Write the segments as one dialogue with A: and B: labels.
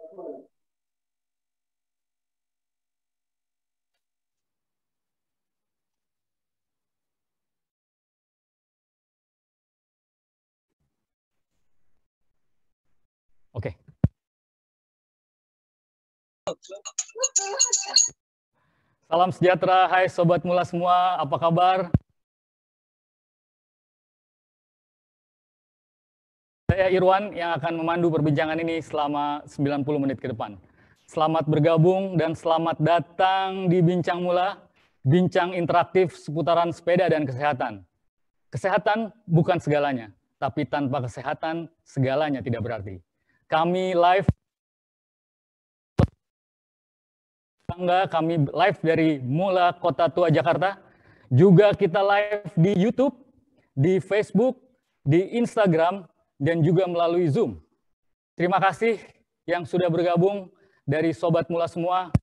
A: Oke. Salam sejahtera, hai Sobat Mula semua, apa kabar? Saya Irwan yang akan memandu perbincangan ini selama 90 menit ke depan. Selamat bergabung dan selamat datang di Bincang Mula, bincang interaktif seputaran sepeda dan kesehatan. Kesehatan bukan segalanya, tapi tanpa kesehatan segalanya tidak berarti. Kami live dari Mula Kota Tua Jakarta. Juga kita live di YouTube, di Facebook, di Instagram, dan juga melalui Zoom. Terima kasih yang sudah bergabung dari Sobat Mula semua.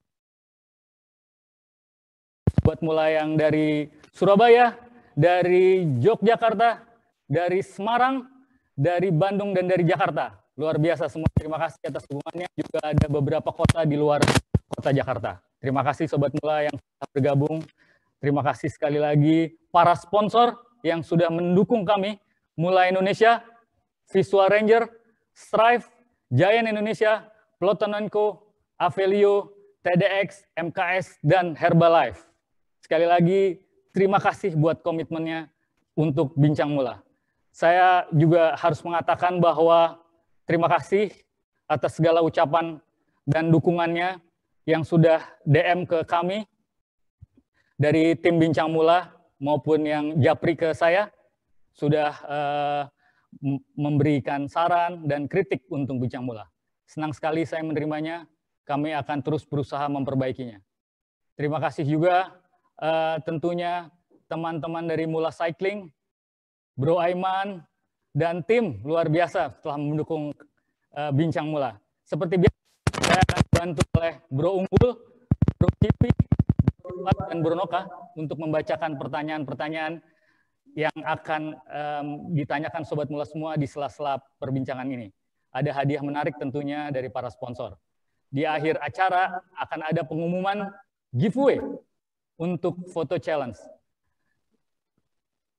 A: Sobat Mula yang dari Surabaya, dari Yogyakarta, dari Semarang, dari Bandung, dan dari Jakarta. Luar biasa semua, terima kasih atas dukungannya. Juga ada beberapa kota di luar kota Jakarta. Terima kasih Sobat Mula yang sudah bergabung. Terima kasih sekali lagi para sponsor yang sudah mendukung kami. Mula Indonesia, Visual Ranger, Strive, Giant Indonesia, Ploton & Co, Avelio, TDX, MKS, dan Herbalife. Sekali lagi, terima kasih buat komitmennya untuk Bincang Mula. Saya juga harus mengatakan bahwa terima kasih atas segala ucapan dan dukungannya yang sudah DM ke kami dari tim Bincang Mula maupun yang japri ke saya, sudah memberikan saran dan kritik untuk Bincang Mula. Senang sekali saya menerimanya, kami akan terus berusaha memperbaikinya. Terima kasih juga tentunya teman-teman dari Mula Cycling, Bro Aiman, dan tim luar biasa telah mendukung Bincang Mula. Seperti biasa, saya akan dibantu oleh Bro Unggul, Bro Cipi, Bro dan Bro Noka untuk membacakan pertanyaan-pertanyaan yang akan ditanyakan Sobat Mula semua di sela-sela perbincangan ini. Ada hadiah menarik tentunya dari para sponsor. Di akhir acara akan ada pengumuman giveaway untuk foto challenge.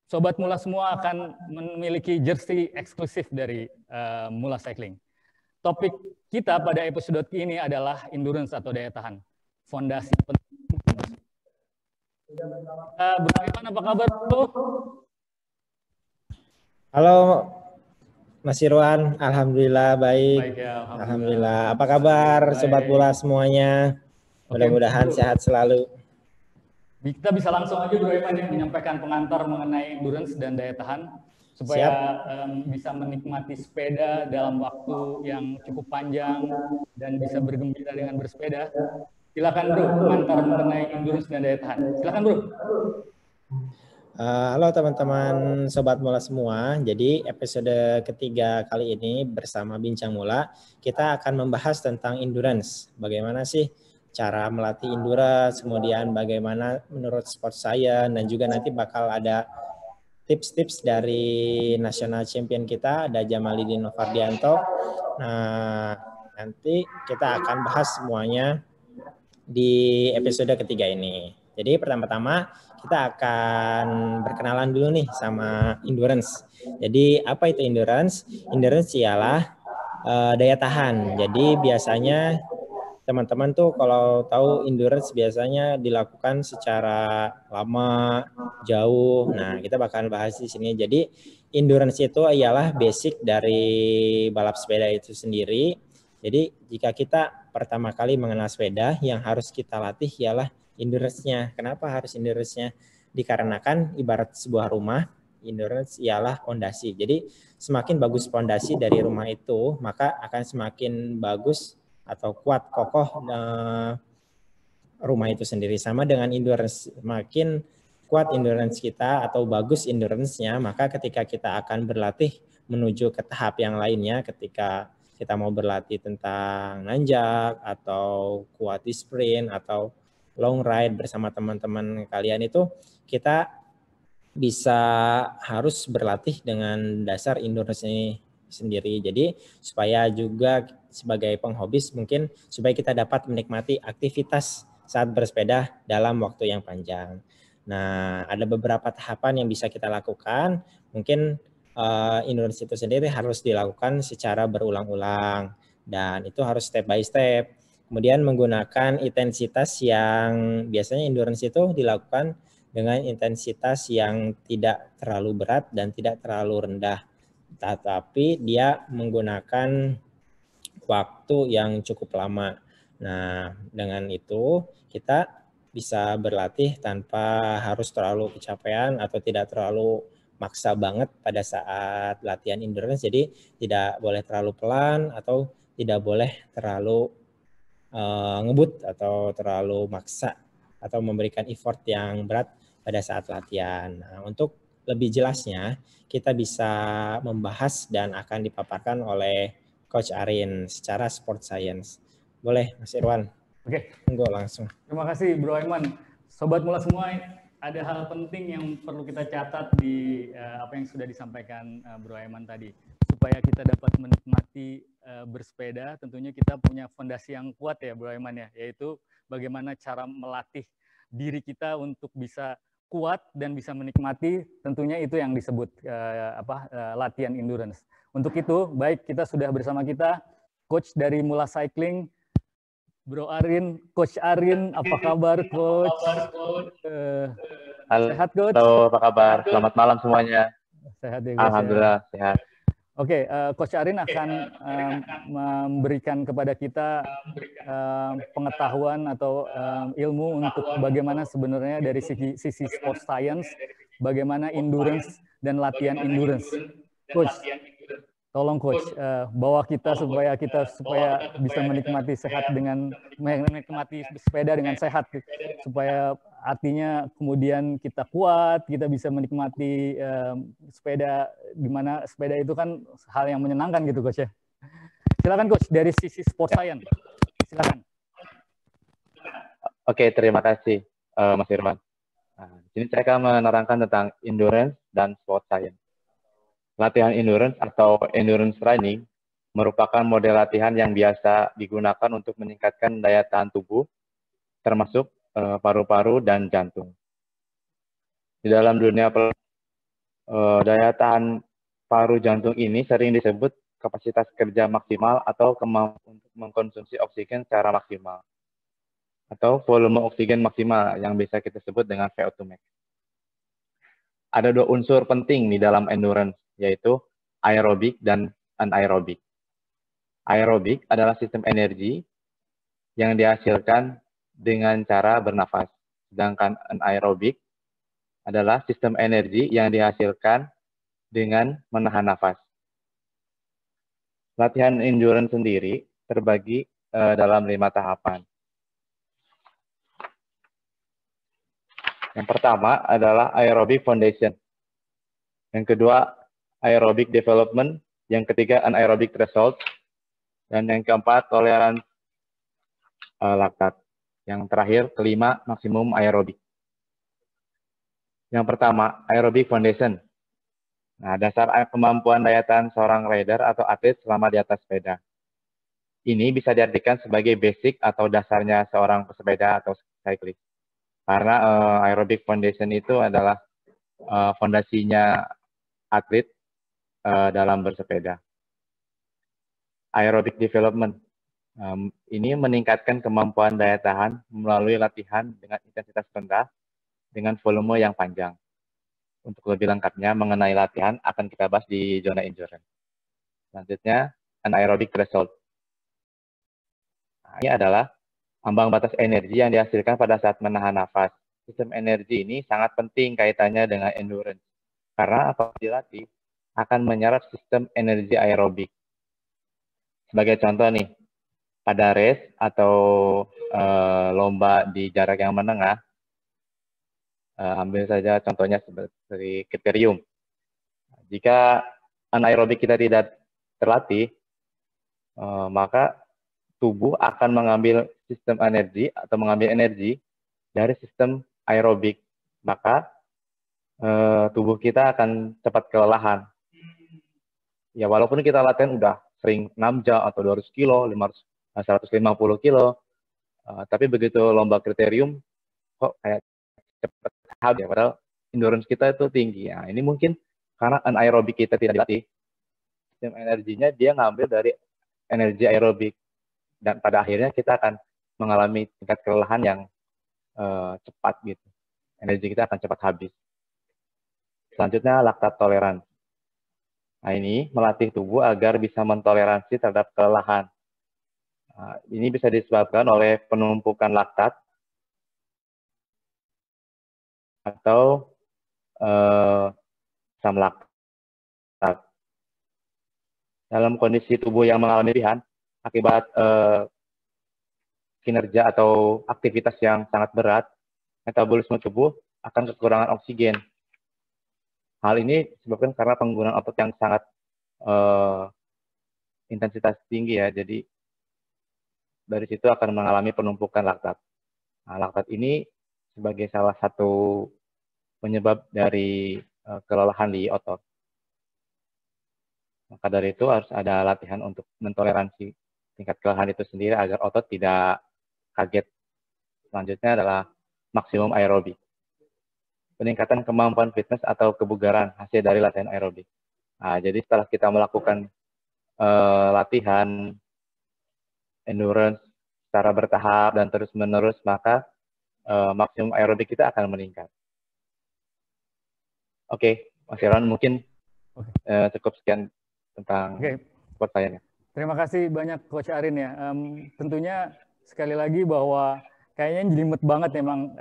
A: Sobat Mula semua akan memiliki jersey eksklusif dari Mula Cycling. Topik kita pada episode ini adalah endurance atau daya tahan. Fondasi penting. Bro Iman, apa kabar, Bro?
B: Halo Mas Irwan, alhamdulillah baik.
A: Baik ya,
B: alhamdulillah. Apa kabar Sobat Mula semuanya? Mudah-mudahan sehat selalu.
A: Kita bisa langsung aja Bro Iman yang menyampaikan pengantar mengenai endurance dan daya tahan supaya bisa menikmati sepeda dalam waktu yang cukup panjang dan bisa bergembira dengan bersepeda. Silakan Bro, pengantar mengenai endurance dan daya tahan. Silakan Bro.
B: Halo teman-teman Sobat Mula semua. Jadi episode ketiga kali ini bersama Bincang Mula, kita akan membahas tentang endurance. Bagaimana sih cara melatih endurance, kemudian bagaimana menurut sport science, dan juga nanti bakal ada tips-tips dari national champion kita, ada Jamalidin Novardianto. Nah, nanti kita akan bahas semuanya di episode ketiga ini. Jadi pertama-tama kita akan berkenalan dulu nih sama endurance. Jadi apa itu endurance? Endurance ialah daya tahan. Jadi biasanya teman-teman tuh kalau tahu endurance biasanya dilakukan secara lama, jauh. Nah, kita bakal bahas di sini. Jadi endurance itu ialah basic dari balap sepeda itu sendiri. Jadi jika kita pertama kali mengenal sepeda, yang harus kita latih ialah endurance-nya. Kenapa harus endurance-nya? Dikarenakan ibarat sebuah rumah, endurance ialah fondasi. Jadi semakin bagus fondasi dari rumah itu, maka akan semakin bagus atau kuat kokoh rumah itu sendiri. Sama dengan endurance, semakin kuat endurance kita atau bagus endurance-nya, maka ketika kita akan berlatih menuju ke tahap yang lainnya, ketika kita mau berlatih tentang nanjak atau kuat di sprint atau long ride bersama teman-teman kalian, itu kita bisa harus berlatih dengan dasar endurance ini sendiri. Jadi supaya juga sebagai penghobis mungkin supaya kita dapat menikmati aktivitas saat bersepeda dalam waktu yang panjang. Nah, ada beberapa tahapan yang bisa kita lakukan. Mungkin endurance itu sendiri harus dilakukan secara berulang-ulang dan itu harus step by step. Kemudian menggunakan intensitas yang biasanya endurance itu dilakukan dengan intensitas yang tidak terlalu berat dan tidak terlalu rendah. Tetapi dia menggunakan waktu yang cukup lama. Nah, dengan itu kita bisa berlatih tanpa harus terlalu kecapean atau tidak terlalu maksa banget pada saat latihan endurance. Jadi tidak boleh terlalu pelan atau tidak boleh terlalu ngebut atau terlalu maksa atau memberikan effort yang berat pada saat latihan. Nah, untuk lebih jelasnya kita bisa membahas dan akan dipaparkan oleh Coach Arin secara sport science. Boleh Mas Irwan?
A: Oke.
B: Tunggu langsung.
A: Terima kasih Bro Aiman. Sobat Mula semua, ada hal penting yang perlu kita catat di apa yang sudah disampaikan Bro Aiman tadi. Supaya kita dapat menikmati bersepeda, tentunya kita punya fondasi yang kuat ya Bro Aiman ya, yaitu bagaimana cara melatih diri kita untuk bisa kuat dan bisa menikmati, tentunya itu yang disebut latihan endurance. Untuk itu, baik kita sudah bersama kita, Coach dari Mula Cycling, Bro Arin, Coach Arin, apa kabar Coach?
C: Halo,
A: sehat Coach?
C: Halo, apa kabar? Selamat malam semuanya.
A: Sehat ya Coach.
C: Alhamdulillah ya. Sehat.
A: Oke, Coach Arin akan memberikan kepada kita pengetahuan atau ilmu untuk bagaimana sebenarnya dari sisi sport science, bagaimana endurance dan latihan endurance. Coach, tolong Coach, bawa kita supaya bisa menikmati sehat dengan menikmati sepeda dengan sehat, supaya artinya kemudian kita kuat, kita bisa menikmati sepeda, di mana sepeda itu kan hal yang menyenangkan gitu Coach ya. Silakan Coach dari sisi sport science. Silakan.
C: Oke, terima kasih Mas Irwan. Nah, di sini saya akan menerangkan tentang endurance dan sport science. Latihan endurance atau endurance running merupakan model latihan yang biasa digunakan untuk meningkatkan daya tahan tubuh, termasuk paru-paru dan jantung. Di dalam dunia daya tahan paru jantung ini sering disebut kapasitas kerja maksimal atau kemampuan untuk mengkonsumsi oksigen secara maksimal, atau volume oksigen maksimal yang bisa kita sebut dengan VO2 max. Ada dua unsur penting di dalam endurance, yaitu aerobik dan anaerobik. Aerobik adalah sistem energi yang dihasilkan dengan cara bernafas, sedangkan anaerobik adalah sistem energi yang dihasilkan dengan menahan nafas. Latihan endurance sendiri terbagi dalam 5 tahapan. Yang pertama adalah aerobic foundation. Yang kedua, aerobic development. Yang ketiga, anaerobic threshold. Dan yang keempat, tolerance laktat. Yang terakhir, kelima, maksimum aerobik. Yang pertama, aerobic foundation. Nah, dasar kemampuan daya tahan seorang rider atau atlet selama di atas sepeda. Ini bisa diartikan sebagai basic atau dasarnya seorang pesepeda atau cyclist. Karena aerobic foundation itu adalah fondasinya atlet dalam bersepeda. Aerobic development. Ini meningkatkan kemampuan daya tahan melalui latihan dengan intensitas rendah dengan volume yang panjang. Untuk lebih lengkapnya mengenai latihan akan kita bahas di zona endurance. Selanjutnya, anaerobic threshold. Nah, ini adalah ambang batas energi yang dihasilkan pada saat menahan nafas. Sistem energi ini sangat penting kaitannya dengan endurance. Karena apabila dilatih, akan menyerap sistem energi aerobik. Sebagai contoh nih, pada race atau lomba di jarak yang menengah, ambil saja contohnya seperti kriterium. Jika anaerobik kita tidak terlatih, maka tubuh akan mengambil sistem energi atau mengambil energi dari sistem aerobik. Maka tubuh kita akan cepat kelelahan. Ya walaupun kita latihan udah sering 6 jam atau 200 kilo, 150 kilo, tapi begitu lomba kriterium kok kayak cepat habis ya, padahal endurance kita itu tinggi. Nah, ini mungkin karena anaerobik kita tidak dilatih, sistem energinya dia ngambil dari energi aerobik, dan pada akhirnya kita akan mengalami tingkat kelelahan yang cepat gitu. Energi kita akan cepat habis. Selanjutnya laktat toleransi. Nah, ini melatih tubuh agar bisa mentoleransi terhadap kelelahan. Nah, ini bisa disebabkan oleh penumpukan laktat atau asam laktat. Dalam kondisi tubuh yang mengalami kelebihan akibat kinerja atau aktivitas yang sangat berat, metabolisme tubuh akan kekurangan oksigen. Hal ini disebabkan karena penggunaan otot yang sangat intensitas tinggi ya, jadi dari situ akan mengalami penumpukan laktat. Nah, laktat ini sebagai salah satu penyebab dari kelelahan di otot. Maka dari itu harus ada latihan untuk mentoleransi tingkat kelelahan itu sendiri agar otot tidak kaget. Selanjutnya adalah maksimum aerobik. Peningkatan kemampuan fitness atau kebugaran hasil dari latihan aerobik. Nah, jadi setelah kita melakukan latihan endurance secara bertahap dan terus-menerus, maka maksimum aerobik kita akan meningkat. Oke, Mas Irwan, mungkin cukup sekian tentang sport science.
A: Terima kasih banyak Coach Arin ya. Tentunya sekali lagi bahwa kayaknya jelimet banget memang,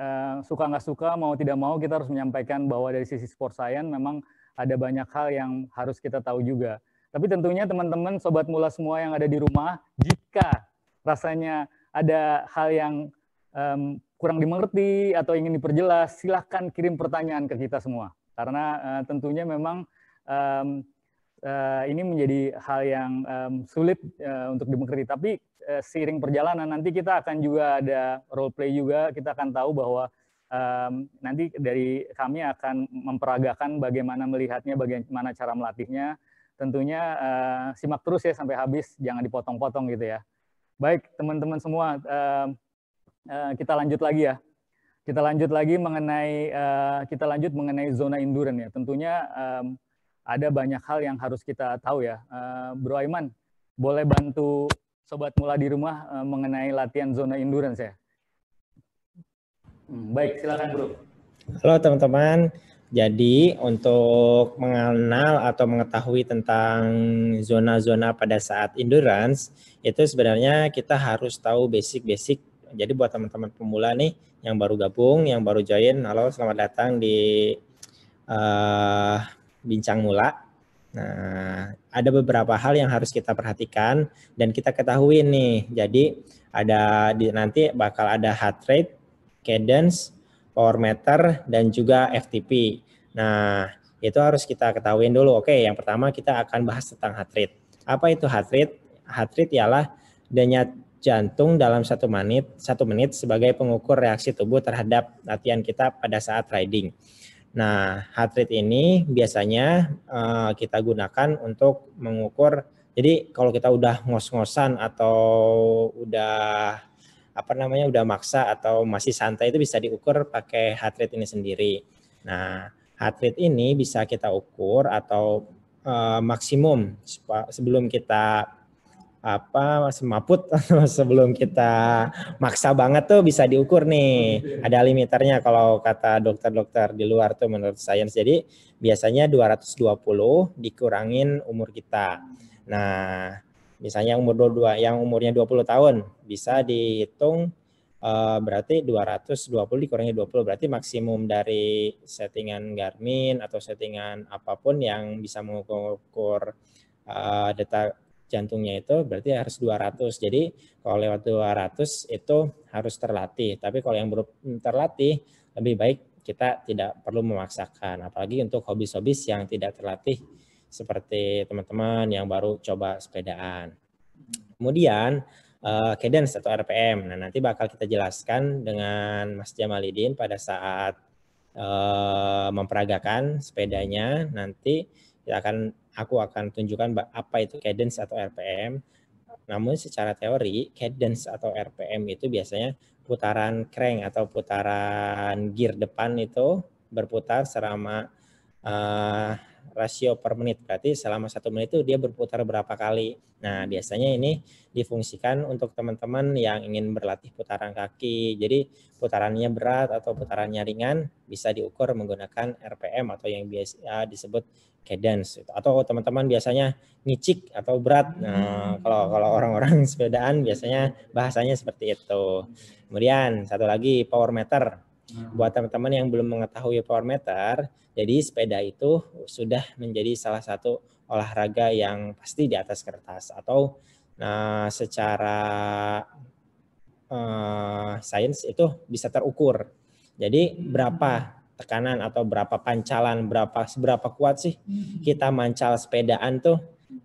A: suka nggak suka, mau tidak mau kita harus menyampaikan bahwa dari sisi sport science memang ada banyak hal yang harus kita tahu juga. Tapi tentunya teman-teman Sobat Mula semua yang ada di rumah, jika rasanya ada hal yang kurang dimengerti atau ingin diperjelas, silahkan kirim pertanyaan ke kita semua. Karena tentunya memang ini menjadi hal yang sulit untuk dimengerti. Tapi seiring perjalanan nanti kita akan juga ada role play juga, kita akan tahu bahwa nanti dari kami akan memperagakan bagaimana melihatnya, bagaimana cara melatihnya. Tentunya simak terus ya sampai habis, jangan dipotong-potong gitu ya. Baik teman-teman semua, kita lanjut lagi ya. Kita lanjut mengenai zona endurance ya. Tentunya ada banyak hal yang harus kita tahu ya. Bro Aiman, boleh bantu Sobat Mula di rumah mengenai latihan zona endurance ya? Baik, silakan Bro.
B: Halo teman-teman. Jadi untuk mengenal atau mengetahui tentang zona-zona pada saat endurance, itu sebenarnya kita harus tahu basic-basic. Jadi buat teman-teman pemula nih yang baru gabung, yang baru join, halo selamat datang di Bincang Mula. Nah, ada beberapa hal yang harus kita perhatikan dan kita ketahui nih. Jadi nanti bakal ada heart rate, cadence, power meter, dan juga FTP. Nah, itu harus kita ketahuin dulu. Oke, yang pertama kita akan bahas tentang heart rate. Apa itu heart rate? Heart rate ialah denyut jantung dalam 1 menit sebagai pengukur reaksi tubuh terhadap latihan kita pada saat riding. Nah, heart rate ini biasanya kita gunakan untuk mengukur. Jadi kalau kita udah ngos-ngosan atau udah udah maksa atau masih santai, itu bisa diukur pakai heart rate ini sendiri. Nah, heart rate ini bisa kita ukur atau maksimum sebelum kita semaput atau sebelum kita maksa banget tuh bisa diukur nih. Ada limiternya kalau kata dokter-dokter di luar tuh menurut sains. Jadi biasanya 220 dikurangin umur kita. Nah, misalnya yang umurnya 20 tahun bisa dihitung berarti 220 dikurangi 20 berarti maksimum dari settingan Garmin atau settingan apapun yang bisa mengukur detak jantungnya itu berarti harus 200. Jadi kalau lewat 200 itu harus terlatih. Tapi kalau yang belum terlatih lebih baik kita tidak perlu memaksakan. Apalagi untuk hobis-hobis yang tidak terlatih seperti teman-teman yang baru coba sepedaan. Kemudian cadence atau RPM. Nah, nanti bakal kita jelaskan dengan Mas Jamalidin pada saat memperagakan sepedanya. Nanti Aku akan tunjukkan apa itu cadence atau RPM. Namun secara teori, cadence atau RPM itu biasanya putaran crank atau putaran gear depan itu berputar selama rasio per menit. Berarti selama 1 menit itu dia berputar berapa kali. Nah, biasanya ini difungsikan untuk teman-teman yang ingin berlatih putaran kaki. Jadi putarannya berat atau putarannya ringan bisa diukur menggunakan RPM atau yang biasa disebut cadence. Atau teman-teman biasanya ngicik atau berat. Nah, kalau orang-orang sepedaan biasanya bahasanya seperti itu. Kemudian satu lagi power meter. Buat teman-teman yang belum mengetahui power meter, jadi sepeda itu sudah menjadi salah satu olahraga yang pasti di atas kertas atau secara sains itu bisa terukur. Jadi berapa tekanan atau berapa pancalan, seberapa kuat sih kita mancal sepedaan tuh.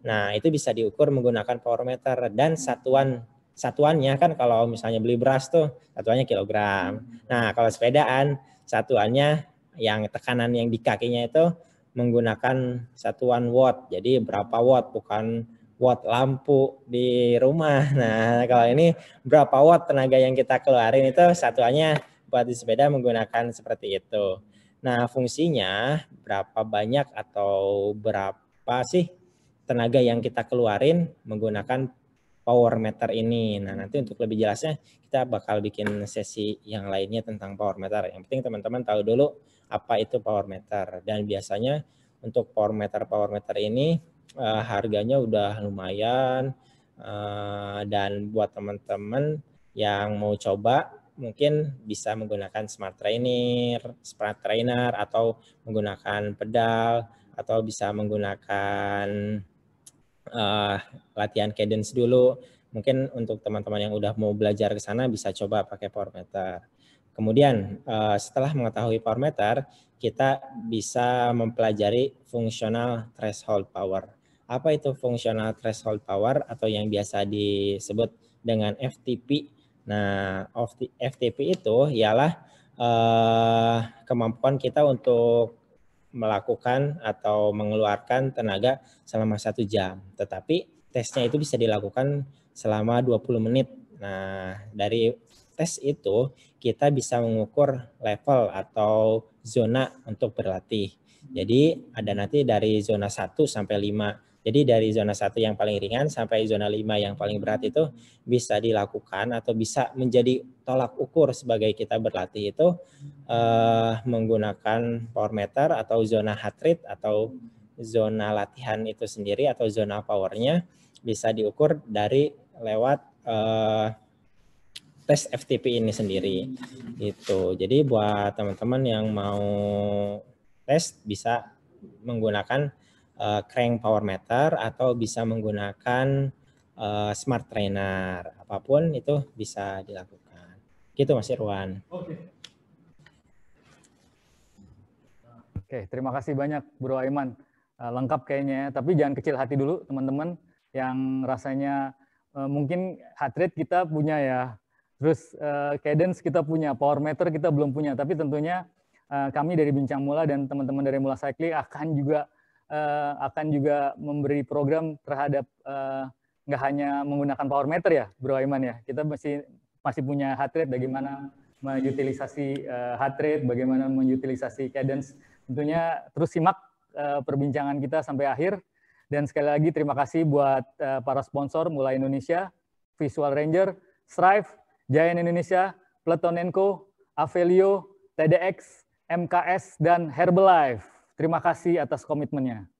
B: Nah, itu bisa diukur menggunakan power meter dan satuannya kan kalau misalnya beli beras tuh satuannya kilogram. Nah, kalau sepedaan satuannya yang tekanan yang di kakinya itu menggunakan satuan watt. Jadi berapa watt, bukan watt lampu di rumah. Nah, kalau ini berapa watt tenaga yang kita keluarin itu satuannya buat di sepeda menggunakan seperti itu. Nah, fungsinya berapa banyak atau berapa sih tenaga yang kita keluarin menggunakan power meter ini. Nah, nanti untuk lebih jelasnya kita bakal bikin sesi yang lainnya tentang power meter. Yang penting teman-teman tahu dulu apa itu power meter. Dan biasanya untuk power meter ini harganya udah lumayan. Dan buat teman-teman yang mau coba mungkin bisa menggunakan smart trainer atau menggunakan pedal atau bisa menggunakan latihan cadence dulu. Mungkin untuk teman-teman yang udah mau belajar ke sana bisa coba pakai power meter. Kemudian setelah mengetahui power meter, kita bisa mempelajari fungsional threshold power. Apa itu fungsional threshold power atau yang biasa disebut dengan FTP? Nah, FTP itu ialah kemampuan kita untuk melakukan atau mengeluarkan tenaga selama 1 jam. Tetapi tesnya itu bisa dilakukan selama 20 menit. Nah, dari tes itu kita bisa mengukur level atau zona untuk berlatih. Jadi ada nanti dari zona 1 sampai 5. Jadi dari zona 1 yang paling ringan sampai zona 5 yang paling berat itu bisa dilakukan atau bisa menjadi tolak ukur sebagai kita berlatih itu menggunakan power meter atau zona heart rate atau zona latihan itu sendiri atau zona powernya bisa diukur dari lewat tes FTP ini sendiri. Gitu. Jadi buat teman-teman yang mau tes bisa menggunakan crank power meter atau bisa menggunakan smart trainer. Apapun itu bisa dilakukan. Gitu Mas Irwan.
A: Oke, terima kasih banyak Bro Aiman. Lengkap kayaknya, tapi jangan kecil hati dulu teman-teman yang rasanya mungkin heart rate kita punya ya, terus cadence kita punya, power meter kita belum punya, tapi tentunya kami dari Bincang Mula dan teman-teman dari Mula Cycling akan juga memberi program terhadap nggak hanya menggunakan power meter ya, Bro Aiman ya. Kita masih punya heart rate, bagaimana mengutilisasi heart rate, bagaimana mengutilisasi cadence. Tentunya terus simak perbincangan kita sampai akhir. Dan sekali lagi terima kasih buat para sponsor Mula Indonesia, Visual Ranger, Strive, Giant Indonesia, Peloton & Co, Avelio, TDX, MKS, dan Herbalife. Terima kasih atas komitmennya.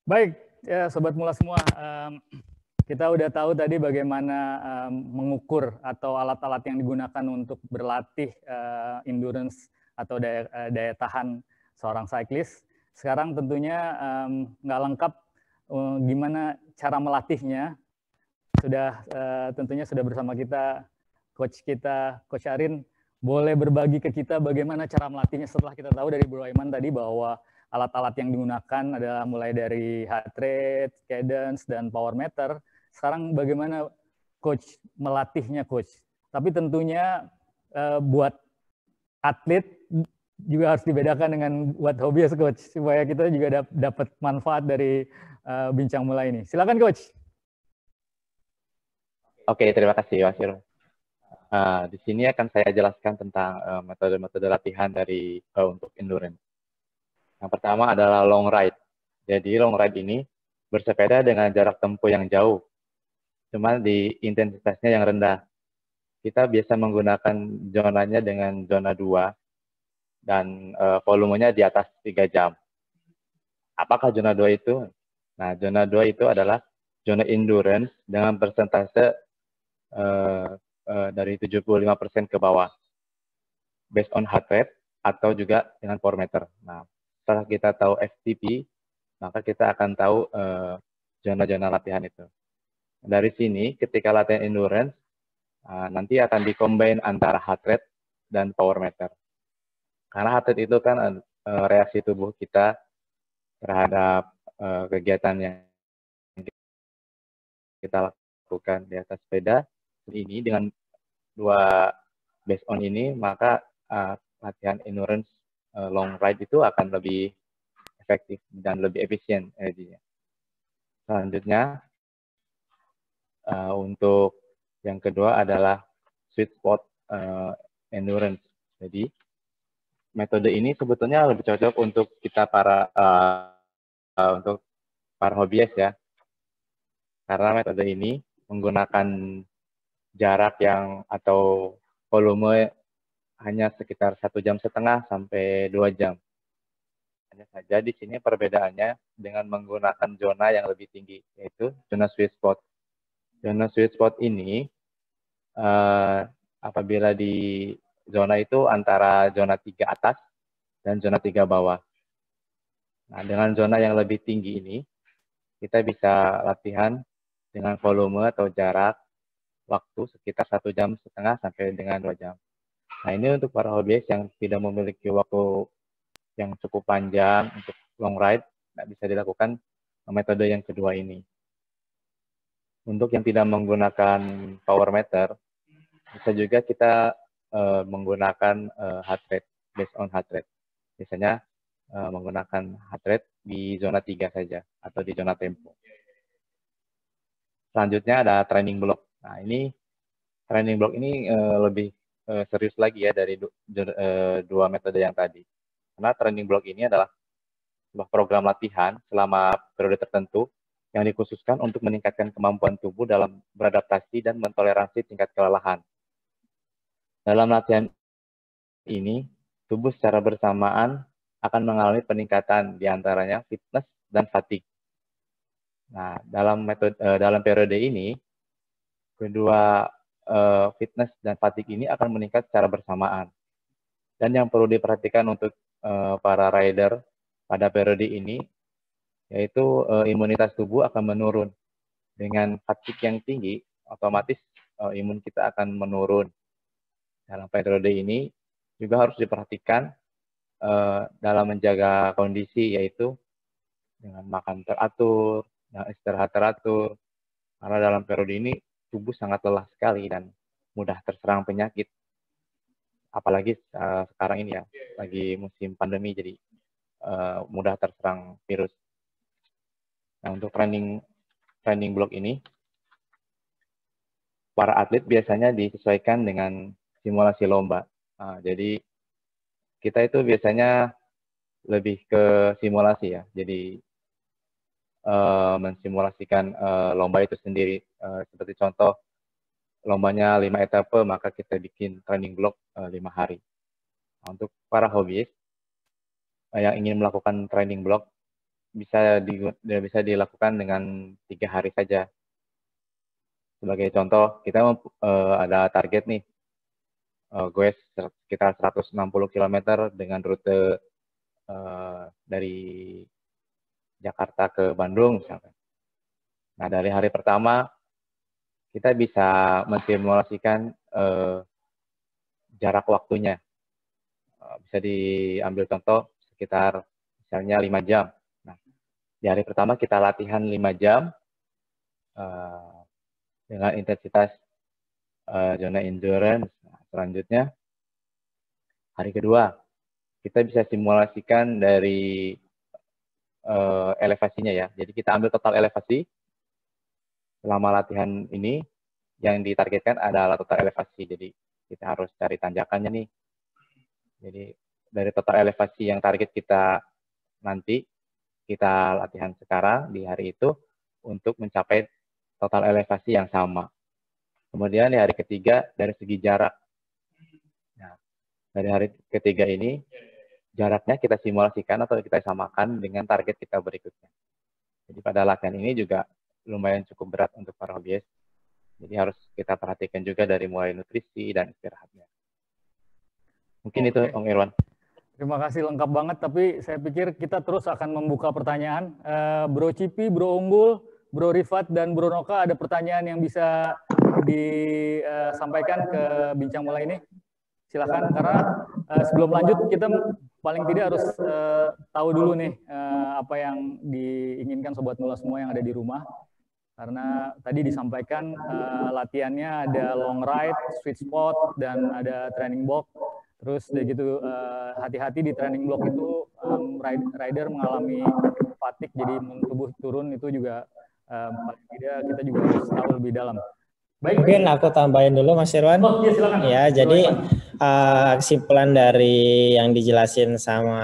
A: Baik, ya Sobat Mula semua, kita udah tahu tadi bagaimana mengukur atau alat-alat yang digunakan untuk berlatih endurance atau daya tahan seorang cyclist. Sekarang tentunya nggak lengkap gimana cara melatihnya. Sudah tentunya sudah bersama kita, Coach Arin, boleh berbagi ke kita bagaimana cara melatihnya setelah kita tahu dari Bro Aiman tadi bahwa alat-alat yang digunakan adalah mulai dari heart rate, cadence, dan power meter. Sekarang bagaimana Coach melatihnya, Coach? Tapi tentunya buat atlet juga harus dibedakan dengan buat hobiis, Coach, supaya kita juga dapat manfaat dari bincang mulai ini. Silakan, Coach.
C: Oke, terima kasih, Mas Irwan. Di sini akan saya jelaskan tentang metode-metode latihan dari untuk endurance. Yang pertama adalah long ride. Jadi long ride ini bersepeda dengan jarak tempuh yang jauh, cuman di intensitasnya yang rendah. Kita biasa menggunakan zonanya dengan zona 2 dan volumenya di atas 3 jam. Apakah zona 2 itu? Nah, zona 2 itu adalah zona endurance dengan persentase dari 75% ke bawah, based on heart rate atau juga dengan power meter. Nah, setelah kita tahu FTP, maka kita akan tahu zona-zona latihan itu. Dari sini, ketika latihan endurance, nanti akan dikombin antara heart rate dan power meter. Karena heart rate itu kan reaksi tubuh kita terhadap kegiatan yang kita lakukan di atas sepeda ini dengan dua based on ini, maka latihan endurance long ride itu akan lebih efektif dan lebih efisien energinya. Selanjutnya, untuk yang kedua adalah sweet spot endurance. Jadi, metode ini sebetulnya lebih cocok untuk kita untuk para hobiis ya. Karena metode ini menggunakan jarak yang atau volume hanya sekitar 1,5 jam sampai 2 jam. Hanya saja di sini perbedaannya dengan menggunakan zona yang lebih tinggi, yaitu zona sweet spot. Zona sweet spot ini apabila di zona itu antara zona 3 atas dan zona 3 bawah. Nah, dengan zona yang lebih tinggi ini, kita bisa latihan dengan volume atau jarak waktu sekitar 1,5 jam sampai dengan 2 jam. Nah, ini untuk para hobiis yang tidak memiliki waktu yang cukup panjang untuk long ride, bisa dilakukan metode yang kedua ini. Untuk yang tidak menggunakan power meter, bisa juga kita menggunakan heart rate, based on heart rate. Biasanya menggunakan heart rate di zona 3 saja, atau di zona tempo. Selanjutnya ada training block. Nah, ini training block ini lebih serius lagi ya dari dua metode yang tadi. Karena training block ini adalah sebuah program latihan selama periode tertentu yang dikhususkan untuk meningkatkan kemampuan tubuh dalam beradaptasi dan mentoleransi tingkat kelelahan. Dalam latihan ini, tubuh secara bersamaan akan mengalami peningkatan diantaranya fitness dan fatigue. Nah, dalam periode ini, kedua fitness dan fatigue ini akan meningkat secara bersamaan. Dan yang perlu diperhatikan untuk para rider pada periode ini, yaitu imunitas tubuh akan menurun. Dengan fatigue yang tinggi, otomatis imun kita akan menurun. Dalam periode ini juga harus diperhatikan dalam menjaga kondisi, yaitu dengan makan teratur, dan istirahat teratur. Karena dalam periode ini tubuh sangat lelah sekali dan mudah terserang penyakit. Apalagi sekarang ini ya, lagi musim pandemi, jadi mudah terserang virus. Nah, untuk training block ini, para atlet biasanya disesuaikan dengan simulasi lomba. Nah, jadi kita itu biasanya lebih ke simulasi ya. Jadi mensimulasikan lomba itu sendiri. Seperti contoh, lombanya 5 etape, maka kita bikin training block 5 hari. Nah, untuk para hobiis yang ingin melakukan training block, bisa dilakukan dengan 3 hari saja. Sebagai contoh, kita ada target nih, gue sekitar 160 km dengan rute dari Jakarta ke Bandung misalkan. Nah, dari hari pertama kita bisa mensimulasikan jarak waktunya. Bisa diambil contoh sekitar misalnya 5 jam. Nah, di hari pertama kita latihan 5 jam dengan intensitas zona endurance. Nah, selanjutnya, hari kedua, kita bisa simulasikan dari elevasinya ya. Jadi kita ambil total elevasi selama latihan ini, yang ditargetkan adalah total elevasi. Jadi kita harus cari tanjakannya nih. Jadi dari total elevasi yang target kita nanti, kita latihan sekarang di hari itu untuk mencapai total elevasi yang sama. Kemudian di hari ketiga dari segi jarak. Nah, dari hari ketiga ini jaraknya kita simulasikan atau kita samakan dengan target kita berikutnya. Jadi pada latihan ini juga lumayan cukup berat untuk para hobiis. Jadi harus kita perhatikan juga dari mulai nutrisi dan istirahatnya. Mungkin itu Om Irwan.
A: Terima kasih, lengkap banget. Tapi saya pikir kita terus akan membuka pertanyaan. Bro Cipi, Bro Unggul, Bro Rifat, dan Bro Noka, ada pertanyaan yang bisa disampaikan ke bincang mulai ini? Silakan, karena sebelum lanjut kita paling tidak harus tahu dulu nih apa yang diinginkan Sobat Mula semua yang ada di rumah. Karena tadi disampaikan latihannya ada long ride, sweet spot, dan ada training block. Terus udah gitu hati-hati di training block itu rider mengalami fatigue, jadi tubuh turun, itu juga paling tidak kita juga harus tahu lebih dalam.
B: Baik. Mungkin aku tambahin dulu Mas Irwan.
A: Oh, ya, silakan.
B: Ya, jadi kesimpulan dari yang dijelasin sama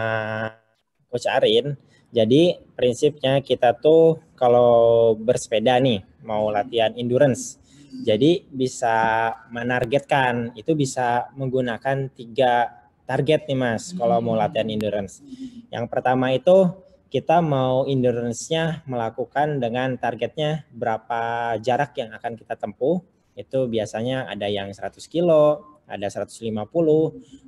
B: Coach Arin, jadi prinsipnya kita tuh kalau bersepeda nih, mau latihan endurance, jadi bisa menargetkan, itu bisa menggunakan 3 target nih Mas, kalau mau latihan endurance. Yang pertama itu kita mau endurance-nya melakukan dengan targetnya berapa jarak yang akan kita tempuh. Itu biasanya ada yang 100 kilo, ada 150,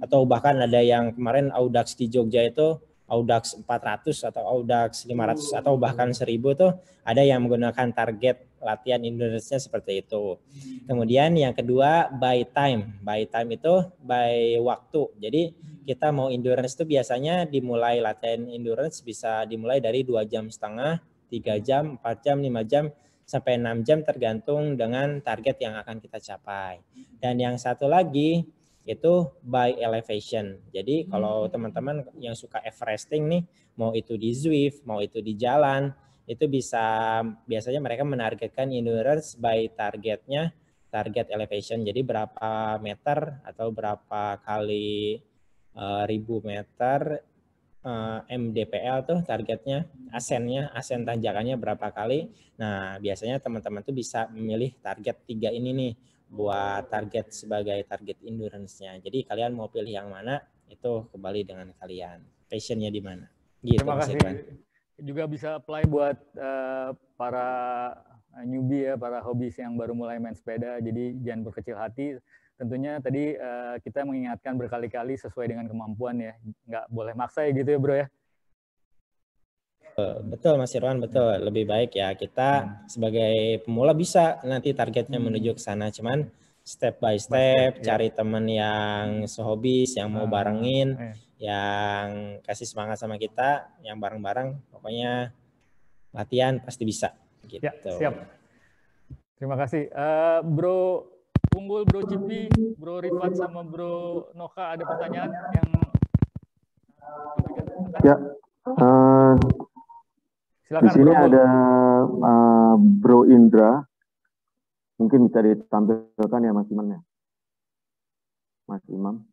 B: atau bahkan ada yang kemarin Audax di Jogja itu Audax 400 atau Audax 500 atau bahkan 1000 tuh ada yang menggunakan target latihan endurance-nya seperti itu. Kemudian yang kedua by time. By time itu by waktu. Jadi kita mau endurance itu biasanya dimulai latihan endurance bisa dimulai dari 2,5 jam, 3 jam, 4 jam, 5 jam, sampai 6 jam tergantung dengan target yang akan kita capai. Dan yang satu lagi itu by elevation. Jadi kalau teman-teman yang suka everesting nih, mau itu di Zwift, mau itu di jalan, itu biasanya mereka menargetkan endurance by targetnya, target elevation. Jadi berapa meter atau berapa kali 1000 meter MDPL tuh targetnya, asen tanjakannya berapa kali. Nah, biasanya teman-teman tuh bisa memilih target 3 ini nih buat target sebagai target endurance-nya. Jadi kalian mau pilih yang mana, itu kembali dengan kalian. Passion-nya di mana. Gitu.
A: Terima kasih. Juga bisa apply buat para newbie ya, para hobis yang baru mulai main sepeda. Jadi jangan berkecil hati. Tentunya tadi kita mengingatkan berkali-kali sesuai dengan kemampuan ya. Nggak boleh maksa ya gitu ya bro ya.
B: Betul Mas Irwan, betul. Lebih baik ya kita sebagai pemula bisa nanti targetnya menuju ke sana. Cuman step by step, cari teman yang sehobis, yang mau barengin, yang kasih semangat sama kita, yang bareng-bareng. Pokoknya latihan pasti bisa. Gitu.
A: Ya, siap. Terima kasih. Bro Unggul, Bro Cipi, Bro Rifat, sama Bro Noka, ada pertanyaan yang
D: ya.
A: Silakan,
D: di sini ada Bro Indra, mungkin bisa ditampilkan ya Mas Imam ya. Mas Imam,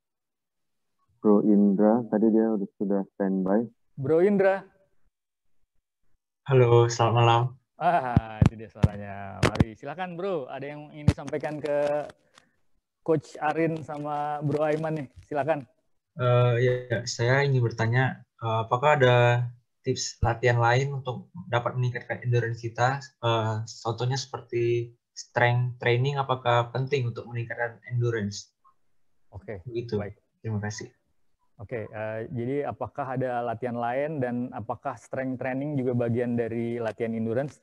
D: Bro Indra, tadi dia sudah standby.
A: Bro Indra.
E: Halo, selamat malam.
A: Itu dia suaranya. Mari, silakan Bro. Ada yang ingin disampaikan ke Coach Arin sama Bro Aiman nih. Silakan.
E: Ya, saya ingin bertanya, apakah ada tips latihan lain untuk dapat meningkatkan endurance kita? Contohnya seperti strength training, apakah penting untuk meningkatkan endurance?
A: Oke,
E: Begitu.
A: baik.
E: Terima kasih.
A: Oke, jadi apakah ada latihan lain dan apakah strength training juga bagian dari latihan endurance?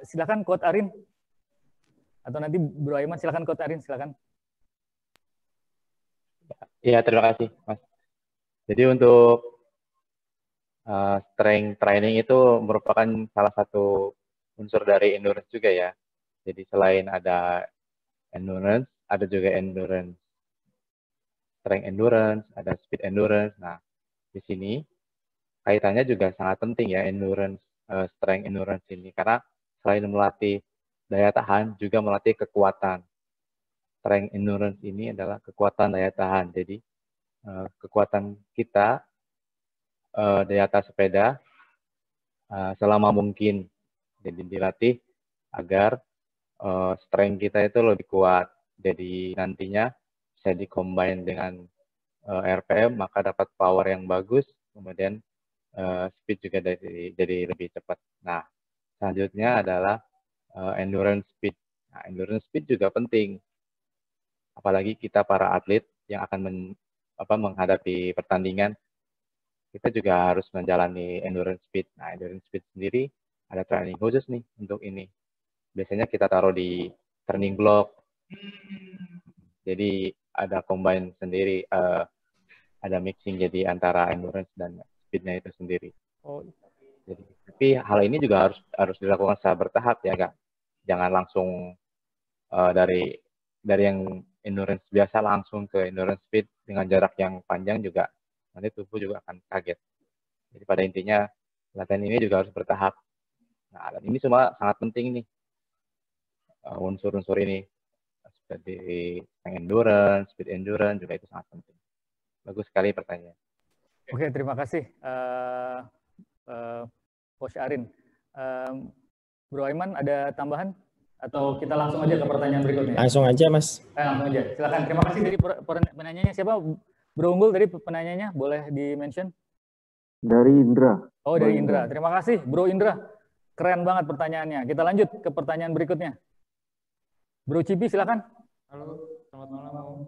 A: Silakan Coach Arin. Atau nanti Bro Aiman, silakan Coach Arin, silakan.
C: Iya, terima kasih, Mas. Jadi untuk strength training itu merupakan salah satu unsur dari endurance juga ya. Jadi selain ada endurance, ada juga endurance. Strength endurance, ada speed endurance. Nah, di sini kaitannya juga sangat penting ya endurance, strength endurance ini. Karena selain melatih daya tahan, juga melatih kekuatan. Strength endurance ini adalah kekuatan daya tahan. Jadi kekuatan kita di atas sepeda selama mungkin. Jadi dilatih agar strength kita itu lebih kuat. Jadi nantinya bisa dikombin dengan RPM, maka dapat power yang bagus, kemudian speed juga jadi lebih cepat. Nah, selanjutnya adalah endurance speed. Nah, endurance speed juga penting. Apalagi kita para atlet yang akan menghadapi pertandingan, kita juga harus menjalani endurance speed. Nah, endurance speed sendiri ada training khusus nih untuk ini. Biasanya kita taruh di turning block. Jadi ada combine sendiri, ada mixing jadi antara endurance dan speednya itu sendiri.
A: Oh.
C: Jadi, tapi hal ini juga harus dilakukan secara bertahap ya, Kak. Jangan langsung dari yang endurance biasa langsung ke endurance speed dengan jarak yang panjang juga nanti tubuh juga akan kaget. Jadi pada intinya latihan ini juga harus bertahap. Nah, dan ini semua sangat penting nih unsur-unsur ini seperti endurance, speed endurance juga itu sangat penting. Bagus sekali pertanyaan.
A: Oke, terima kasih Coach Arin. Bro Aiman ada tambahan? Atau kita langsung aja ke pertanyaan berikutnya?
B: Langsung aja, Mas.
A: Langsung aja. Silakan. Terima kasih dari penanyanya. Siapa? Bro Unggul tadi penanyanya, boleh di-mention?
D: Dari Indra.
A: Oh, dari Indra. Terima kasih, Bro Indra. Keren banget pertanyaannya. Kita lanjut ke pertanyaan berikutnya. Bro Cibi, silakan.
F: Halo, selamat malam.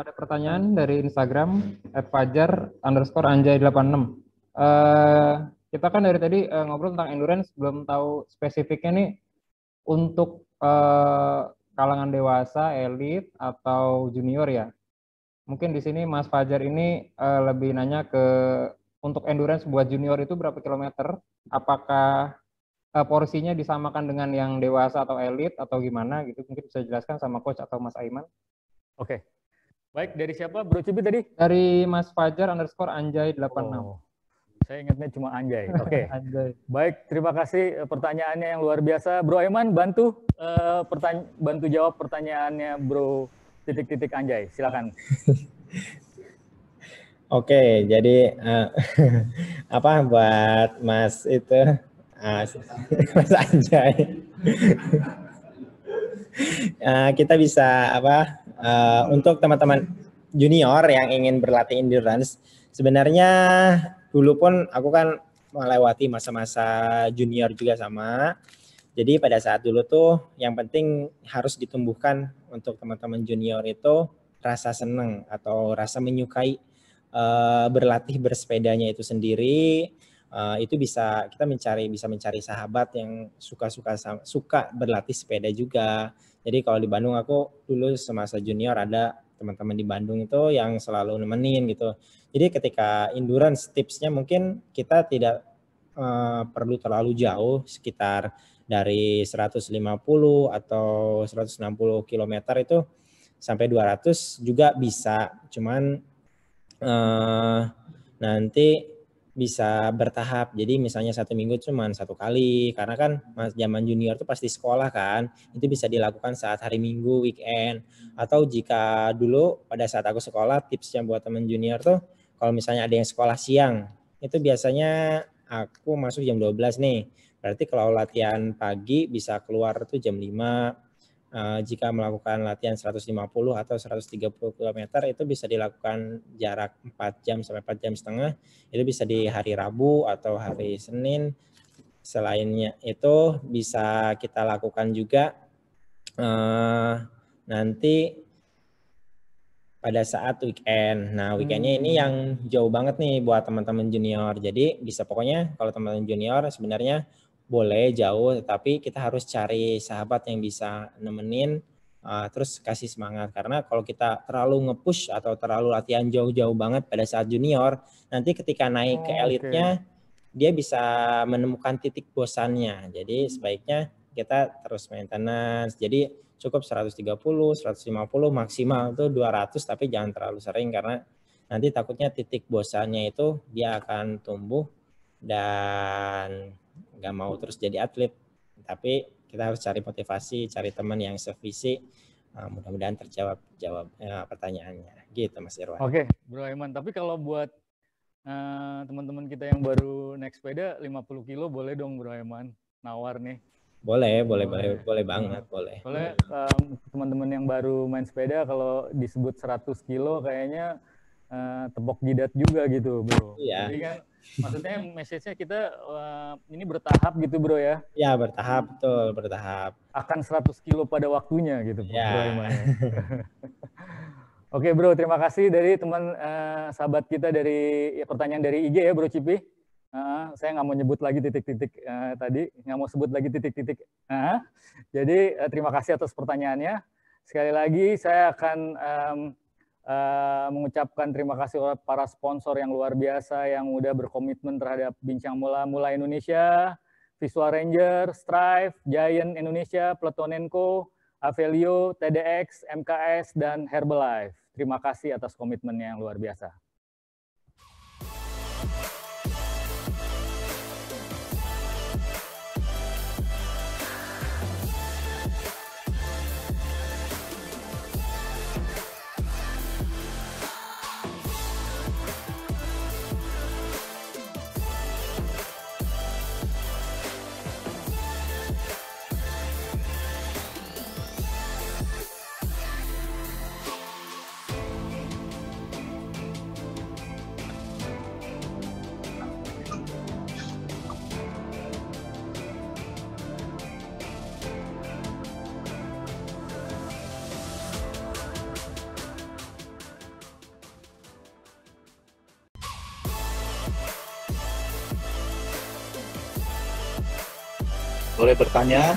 F: Ada pertanyaan dari Instagram @fajar_anjay86. Kita kan dari tadi ngobrol tentang endurance, belum tahu spesifiknya nih untuk kalangan dewasa, elit atau junior ya. Mungkin di sini Mas Fajar ini lebih nanya ke untuk endurance buat junior itu berapa kilometer? Apakah porsinya disamakan dengan yang dewasa atau elit atau gimana gitu? Mungkin bisa jelaskan sama Coach atau Mas Aiman.
A: Oke. Baik, dari siapa Bro Cibi tadi?
F: Dari Mas Fajar_Anjay86.
A: Oh, saya ingatnya cuma Anjay. Oke.
F: Anjay.
A: Baik, terima kasih pertanyaannya yang luar biasa. Bro Aiman, bantu bantu jawab pertanyaannya Bro titik-titik Anjay. Silakan.
B: Oke, jadi apa buat Mas itu Mas Anjay? Kita bisa untuk teman-teman junior yang ingin berlatih endurance, sebenarnya dulu pun aku kan melewati masa-masa junior juga sama. Jadi pada saat dulu tuh yang penting harus ditumbuhkan untuk teman-teman junior itu rasa senang atau rasa menyukai berlatih bersepedanya itu sendiri. Itu bisa kita bisa mencari sahabat yang suka berlatih sepeda juga. Jadi kalau di Bandung aku dulu semasa junior ada teman-teman di Bandung itu yang selalu nemenin gitu. Jadi ketika endurance tipsnya mungkin kita tidak perlu terlalu jauh, sekitar dari 150 atau 160 km itu sampai 200 juga bisa. Cuman nanti bisa bertahap. Jadi misalnya 1 minggu cuma 1 kali, karena kan zaman junior tuh pasti sekolah kan, itu bisa dilakukan saat hari Minggu, weekend. Atau jika dulu pada saat aku sekolah, tipsnya buat teman junior tuh, kalau misalnya ada yang sekolah siang, itu biasanya aku masuk jam 12 nih. Berarti kalau latihan pagi bisa keluar tuh jam 5, jika melakukan latihan 150 atau 130 km itu bisa dilakukan jarak 4 jam sampai 4 jam setengah. Itu bisa di hari Rabu atau hari Senin. Selainnya itu bisa kita lakukan juga nanti pada saat weekend. Nah, weekendnya ini yang jauh banget nih buat teman-teman junior. Jadi bisa pokoknya kalau teman-teman junior sebenarnya boleh jauh, tetapi kita harus cari sahabat yang bisa nemenin, terus kasih semangat. Karena kalau kita terlalu nge-push atau terlalu latihan jauh-jauh banget pada saat junior, nanti ketika naik ke elitnya, dia bisa menemukan titik bosannya. Jadi sebaiknya kita terus maintenance. Jadi cukup 130, 150, maksimal itu 200, tapi jangan terlalu sering karena nanti takutnya titik bosannya itu dia akan tumbuh dan nggak mau terus jadi atlet. Tapi kita harus cari motivasi, cari teman yang sevisi. Mudah-mudahan terjawab pertanyaannya. Gitu Mas Irwan.
A: Oke, Bro Aiman. Tapi kalau buat teman-teman kita yang baru naik sepeda 50 kilo boleh dong Bro Aiman nawar nih.
B: Boleh banget, boleh.
A: Soalnya teman-teman yang baru main sepeda kalau disebut 100 kilo kayaknya tepok jidat juga gitu, Bro.
B: Iya.
A: Jadi kan maksudnya message-nya kita ini bertahap gitu, Bro ya?
B: Ya, bertahap, betul, bertahap.
A: Akan 100 kilo pada waktunya gitu,
B: ya.
A: Bro Aiman. Oke, Bro, terima kasih dari teman sahabat kita dari pertanyaan dari IG ya, Bro Cipi. Saya nggak mau nyebut lagi titik-titik tadi, nggak mau sebut lagi titik-titik. Jadi terima kasih atas pertanyaannya. Sekali lagi saya akan mengucapkan terima kasih kepada para sponsor yang luar biasa yang udah berkomitmen terhadap Bincang Mula Indonesia, Visual Ranger, Strive, Giant Indonesia, Platonenco, Avelio, TDX, MKS, dan Herbalife. Terima kasih atas komitmennya yang luar biasa.
G: Boleh bertanya?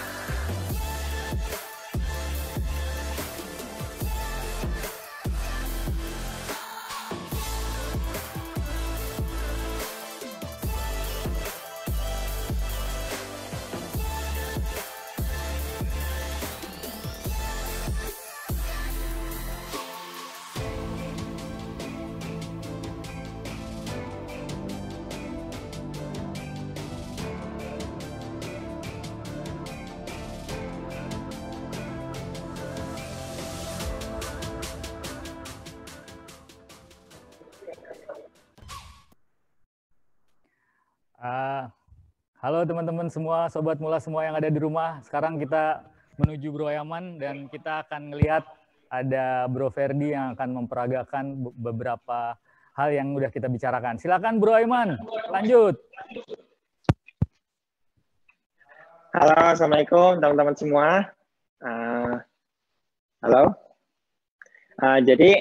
A: Halo teman-teman semua, Sobat Mula semua yang ada di rumah. Sekarang kita menuju Bro Aiman dan kita akan melihat ada Bro Ferdi yang akan memperagakan beberapa hal yang udah kita bicarakan. Silakan Bro Aiman, lanjut.
B: Halo, Assalamualaikum teman-teman semua. Halo. Jadi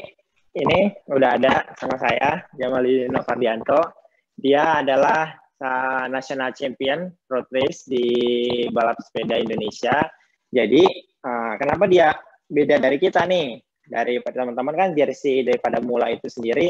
B: ini udah ada sama saya, Jamali Novardianto. Dia adalah national champion road race di balap sepeda Indonesia. Jadi kenapa dia beda dari kita nih? Dari teman-teman kan jersey daripada Mula itu sendiri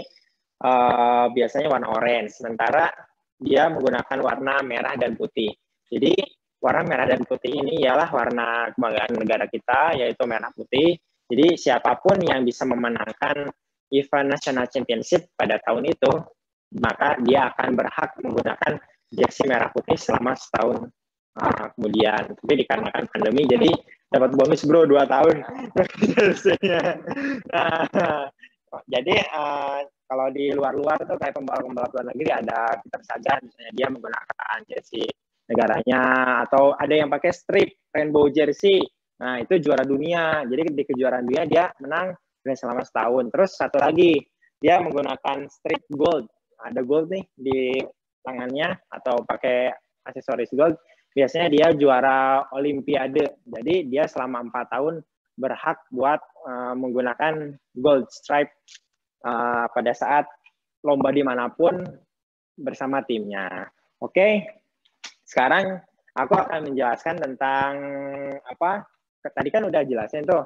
B: biasanya warna orange, sementara dia menggunakan warna merah dan putih. Jadi warna merah dan putih ini ialah warna kebanggaan negara kita, yaitu merah putih. Jadi siapapun yang bisa memenangkan event National Championship pada tahun itu, maka dia akan berhak menggunakan jersey merah putih selama setahun kemudian. Tapi dikarenakan pandemi, jadi dapat bonus bro 2 tahun. Jadi kalau di luar-luar tuh kayak pembalap-pembalap luar negeri ada Peter Sagan, misalnya dia menggunakan jersey negaranya, atau ada yang pakai strip rainbow jersey Nah, itu juara dunia. Jadi di kejuaraan dunia dia menang selama setahun. Terus satu lagi, dia menggunakan strip gold. Ada gold nih di tangannya atau pakai aksesoris gold. Biasanya dia juara olimpiade. Jadi dia selama 4 tahun berhak buat menggunakan gold stripe pada saat lomba dimanapun bersama timnya. Oke, sekarang aku akan menjelaskan tentang apa. Tadi kan udah jelasin tuh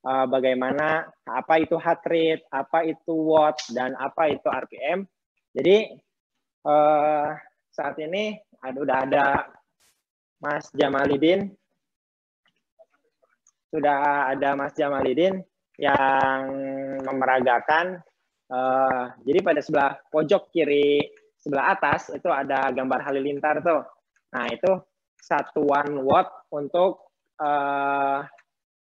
B: bagaimana apa itu heart rate, apa itu watt, dan apa itu RPM. Jadi saat ini udah ada Mas Jamalidin. Sudah ada Mas Jamalidin yang memeragakan. Jadi pada sebelah pojok kiri sebelah atas itu ada gambar halilintar tuh. Nah, itu satuan watt untuk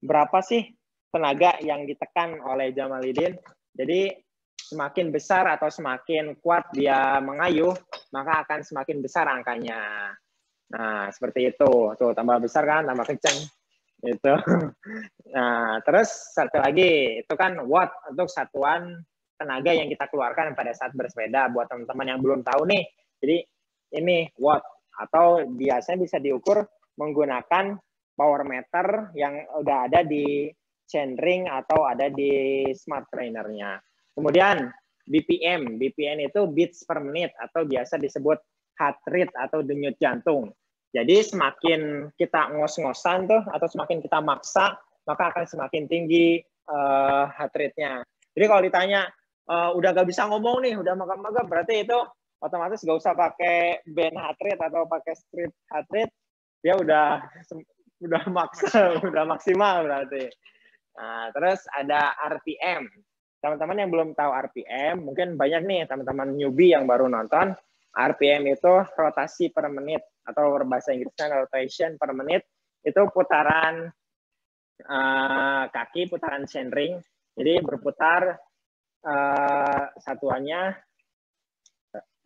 B: berapa sih tenaga yang ditekan oleh Jamalidin. Jadi semakin besar atau semakin kuat dia mengayuh, maka akan semakin besar angkanya. Nah, seperti itu. Tuh, tambah besar kan, tambah kenceng. Itu. Nah, terus satu lagi, itu kan watt untuk satuan tenaga yang kita keluarkan pada saat bersepeda. Buat teman-teman yang belum tahu nih, jadi ini watt. Atau biasanya bisa diukur menggunakan power meter yang udah ada di chainring atau ada di smart trainernya. Kemudian BPM. BPM itu beats per menit atau biasa disebut heart rate atau denyut jantung. Jadi semakin kita ngos-ngosan tuh atau semakin kita maksa, maka akan semakin tinggi heart rate-nya. Jadi kalau ditanya udah gak bisa ngomong nih, udah magap-magap, berarti itu otomatis gak usah pakai band heart rate atau pakai strip heart rate, dia udah maksa, udah maksimal berarti. Nah, terus ada RPM. Teman-teman yang belum tahu RPM, mungkin banyak nih teman-teman newbie yang baru nonton. RPM itu rotasi per menit atau bahasa Inggrisnya rotation per menit. Itu putaran kaki, putaran chainring. Jadi berputar satuannya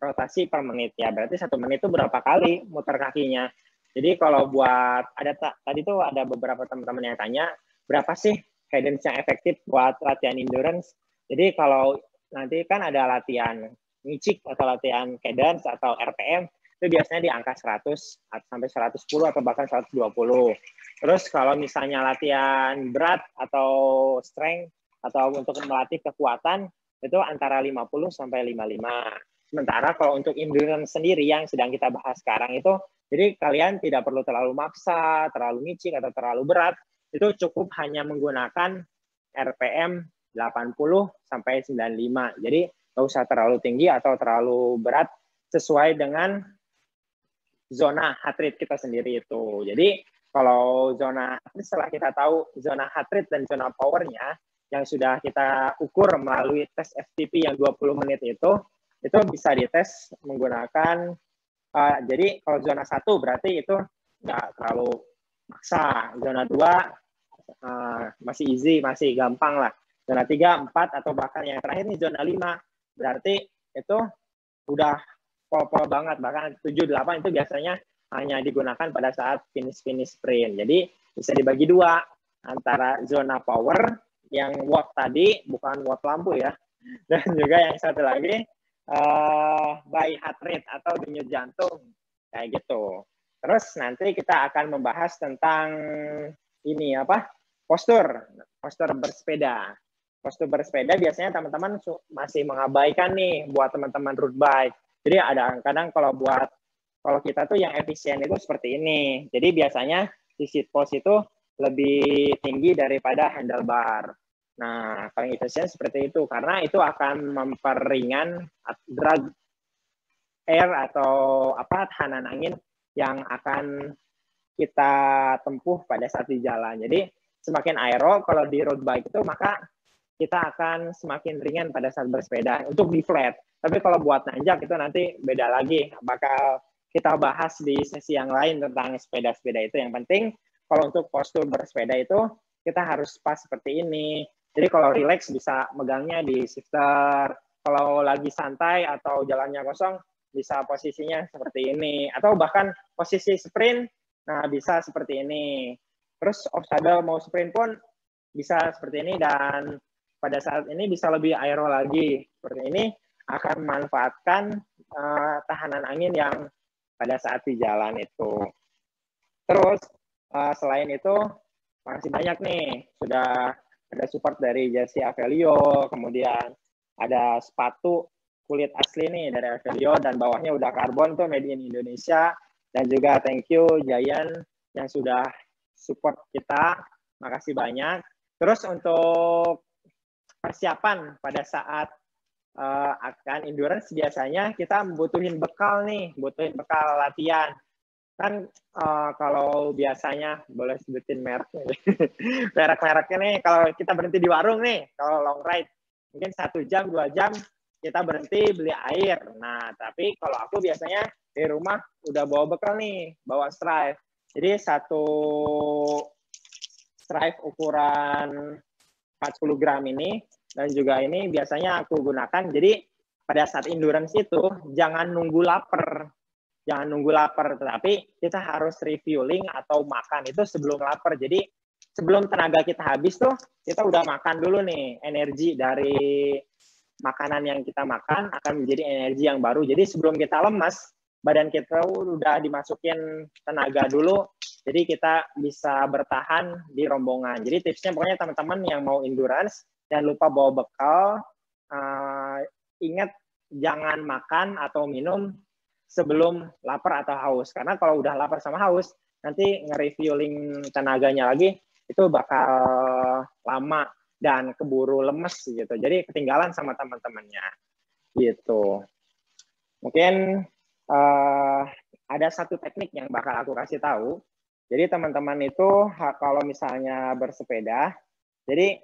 B: rotasi per menit ya. Berarti 1 menit itu berapa kali muter kakinya. Jadi kalau buat tadi tuh ada beberapa teman-teman yang tanya berapa sih cadence yang efektif buat latihan endurance. Jadi kalau nanti kan ada latihan ngicik atau latihan cadence atau RPM itu biasanya di angka 100 sampai 110 atau bahkan 120. Terus kalau misalnya latihan berat atau strength atau untuk melatih kekuatan itu antara 50 sampai 55. Sementara kalau untuk endurance sendiri yang sedang kita bahas sekarang itu, jadi kalian tidak perlu terlalu maksa, terlalu ngicik, atau terlalu berat. Itu cukup hanya menggunakan RPM 80 sampai 95. Jadi nggak usah terlalu tinggi atau terlalu berat sesuai dengan zona heart rate kita sendiri itu. Jadi kalau zona, setelah kita tahu zona heart rate dan zona powernya yang sudah kita ukur melalui tes FTP yang 20 menit itu bisa dites menggunakan, jadi kalau zona 1 berarti itu nggak terlalu maksa, zona 2 masih easy, masih gampang lah, zona 3, 4, atau bahkan yang terakhir nih zona 5, berarti itu udah pol-pol banget, bahkan 7, 8 itu biasanya hanya digunakan pada saat finish sprint. Jadi bisa dibagi 2, antara zona power yang watt tadi, bukan watt lampu ya, dan juga yang satu lagi by heart rate atau denyut jantung kayak gitu. Terus nanti kita akan membahas tentang ini postur bersepeda. Postur bersepeda biasanya teman-teman masih mengabaikan nih buat teman-teman road bike. Jadi ada kadang kalau kita tuh yang efisien itu seperti ini. Jadi biasanya di seat post itu lebih tinggi daripada handlebar. Nah, paling efisien seperti itu karena itu akan memperingan drag air atau tekanan angin yang akan kita tempuh pada saat di jalan. Jadi semakin aero kalau di road bike itu maka kita akan semakin ringan pada saat bersepeda untuk di flat. Tapi kalau buat nanjak itu nanti beda lagi. Bakal kita bahas di sesi yang lain tentang sepeda-sepeda itu. Yang penting kalau untuk postur bersepeda itu kita harus pas seperti ini. Jadi kalau relax bisa megangnya di shifter. Kalau lagi santai atau jalannya kosong bisa posisinya seperti ini. Atau bahkan posisi sprint, nah bisa seperti ini. Terus off saddle mau sprint pun bisa seperti ini, dan pada saat ini bisa lebih aero lagi. Seperti ini akan memanfaatkan tahanan angin yang pada saat di jalan itu. Terus selain itu masih banyak nih, sudah ada support dari jersey Avelio, kemudian ada sepatu kulit asli nih dari Avelio, dan bawahnya udah karbon tuh made in Indonesia. Dan juga thank you Giant yang sudah support kita, makasih banyak. Terus untuk persiapan pada saat akan endurance, biasanya kita butuhin bekal nih, butuhin bekal latihan. Kan kalau biasanya, boleh sebutin merek merek-mereknya nih, kalau kita berhenti di warung nih, kalau long ride mungkin 1 jam 2 jam kita berhenti beli air. Nah, tapi kalau aku biasanya di rumah udah bawa bekal nih, bawa strive. Jadi satu strive ukuran 40 gram ini, dan juga ini biasanya aku gunakan. Jadi pada saat endurance itu jangan nunggu lapar. Jangan nunggu lapar, tetapi kita harus refueling atau makan itu sebelum lapar. Jadi sebelum tenaga kita habis tuh, kita udah makan dulu nih. Energi dari makanan yang kita makan akan menjadi energi yang baru. Jadi sebelum kita lemas, badan kita udah dimasukin tenaga dulu. Jadi kita bisa bertahan di rombongan. Jadi tipsnya pokoknya teman-teman yang mau endurance, jangan lupa bawa bekal. Ingat jangan makan atau minum sebelum lapar atau haus. Karena kalau udah lapar sama haus, nanti nge-refueling tenaganya lagi, itu bakal lama dan keburu lemes gitu. Jadi ketinggalan sama teman-temannya. Gitu. Mungkin ada satu teknik yang bakal aku kasih tahu. Jadi teman-teman itu kalau misalnya bersepeda, jadi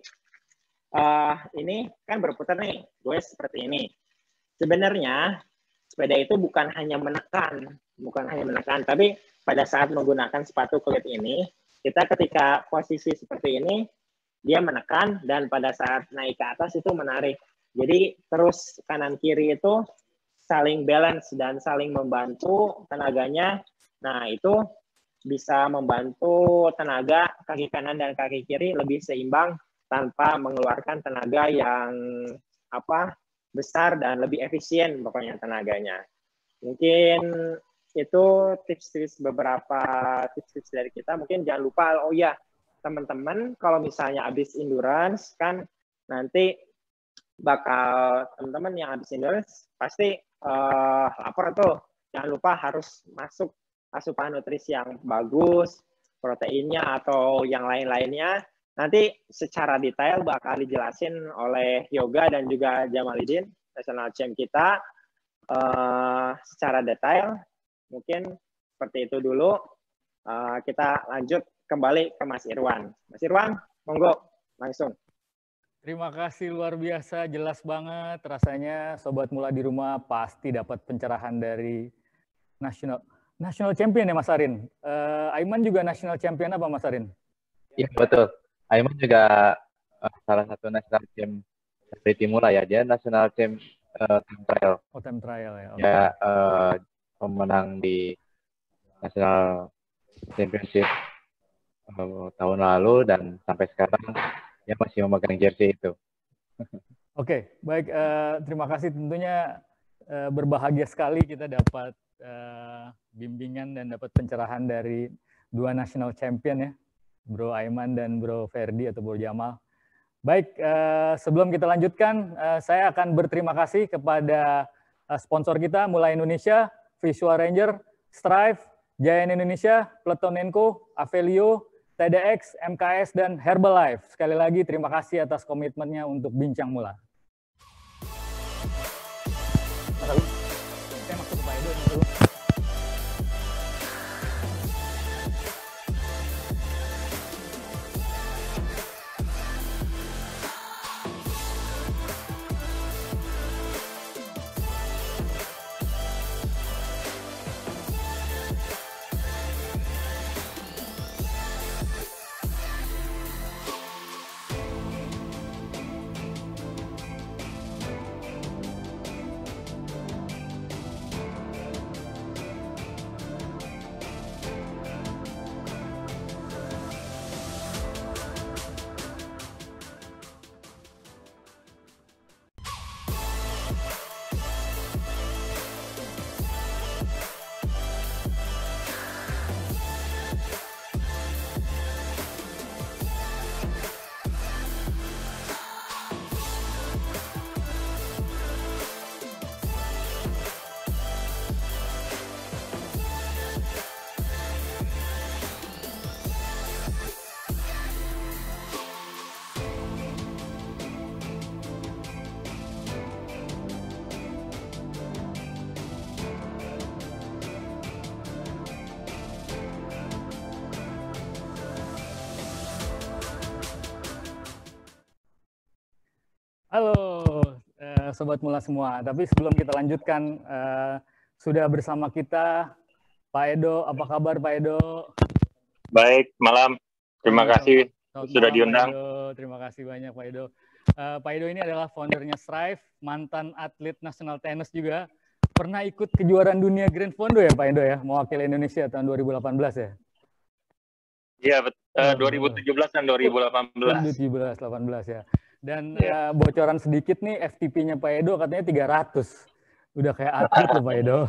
B: ini kan berputar nih, gue seperti ini. Sebenarnya sepeda itu bukan hanya menekan, tapi pada saat menggunakan sepatu kulit ini, kita ketika posisi seperti ini, dia menekan, dan pada saat naik ke atas itu menarik. Jadi terus kanan kiri itu saling balance dan saling membantu tenaganya. Nah, itu bisa membantu tenaga kaki kanan dan kaki kiri lebih seimbang tanpa mengeluarkan tenaga yang besar dan lebih efisien pokoknya tenaganya. Mungkin itu tips-tips, beberapa tips-tips dari kita. Mungkin jangan lupa, oh ya teman-teman, kalau misalnya habis endurance kan nanti bakal teman-teman yang habis endurance pasti lapar tuh. Jangan lupa harus masuk asupan nutrisi yang bagus, proteinnya atau yang lain-lainnya. Nanti secara detail bakal dijelasin oleh Yoga dan juga Jamalidin, national champ kita, secara detail. Mungkin seperti itu dulu. Kita lanjut kembali ke Mas Irwan. Mas Irwan, monggo langsung.
A: Terima kasih, luar biasa, jelas banget. Rasanya Sobat Mula di rumah pasti dapat pencerahan dari national champion ya Mas Arin. Aiman juga national champion apa Mas Arin?
C: Iya betul. Aiman juga salah satu national champ dari Mula ya. Dia national champ time trial.
A: Oh, time trial ya. Okay.
C: Ya pemenang di national championship tahun lalu, dan sampai sekarang dia masih memegang jersey itu.
A: Oke, baik. Terima kasih, tentunya berbahagia sekali kita dapat bimbingan dan dapat pencerahan dari dua national champion ya, Bro Aiman dan Bro Ferdi atau Bro Jamal. Baik, sebelum kita lanjutkan, saya akan berterima kasih kepada sponsor kita, Mula Indonesia, Visual Ranger, Strive, Giant Indonesia, Peloton Enco, Avelio, TDX, MKS, dan Herbalife. Sekali lagi terima kasih atas komitmennya untuk Bincang Mula. Saya masuk ke Pak Edo dulu. Halo, Sobat Mula semua. Tapi sebelum kita lanjutkan, sudah bersama kita Pak Edo. Apa kabar Pak Edo?
H: Baik, malam. Terima kasih sudah
A: malam,
H: diundang.
A: Pak Edo. Terima kasih banyak Pak Edo. Pak Edo ini adalah foundernya Strive, mantan atlet nasional tenis juga. Pernah ikut kejuaraan dunia Grand Fondo ya Pak Edo ya, mewakili Indonesia tahun 2018 ya?
H: Iya, 2017 dan 2018.
A: 2017-18 ya. Dan bocoran sedikit nih, FTP-nya Pak Edo katanya 300. Udah kayak atlet loh Pak Edo.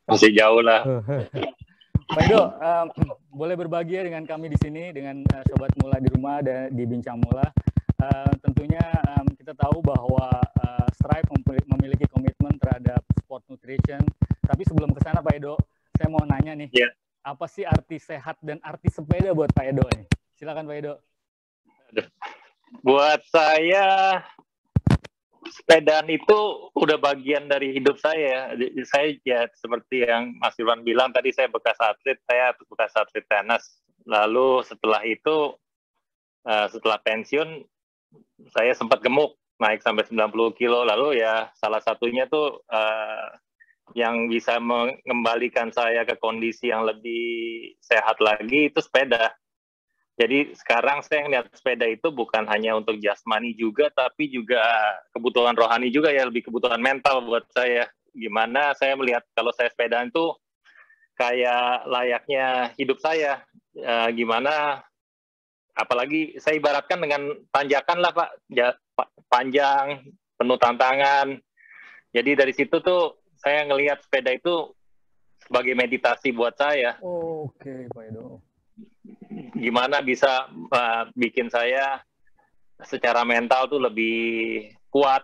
H: Masih jauh lah.
A: Pak Edo, boleh berbagi ya dengan kami di sini, dengan Sobat Mula di rumah dan di Bincang Mula. Tentunya kita tahu bahwa Strive memiliki komitmen terhadap sport nutrition. Tapi sebelum ke sana Pak Edo, saya mau nanya nih, apa sih arti sehat dan arti sepeda buat Pak Edo nih? Silakan Pak Edo.
H: Buat saya, sepedaan itu udah bagian dari hidup saya. Saya ya seperti yang Mas Irwan bilang tadi, saya bekas atlet tenis. Lalu setelah itu, setelah pensiun, saya sempat gemuk, naik sampai 90 kilo. Lalu ya salah satunya tuh yang bisa mengembalikan saya ke kondisi yang lebih sehat lagi itu sepeda. Jadi sekarang saya ngeliat sepeda itu bukan hanya untuk jasmani juga, tapi juga kebutuhan rohani juga ya, lebih kebutuhan mental buat saya. Gimana saya melihat kalau saya sepedaan itu kayak layaknya hidup saya. Gimana, apalagi saya ibaratkan dengan tanjakan lah Pak, panjang, penuh tantangan. Jadi dari situ tuh saya ngelihat sepeda itu sebagai meditasi buat saya.
A: Oke, Pak Edo.
H: Gimana bisa bikin saya secara mental tuh lebih kuat,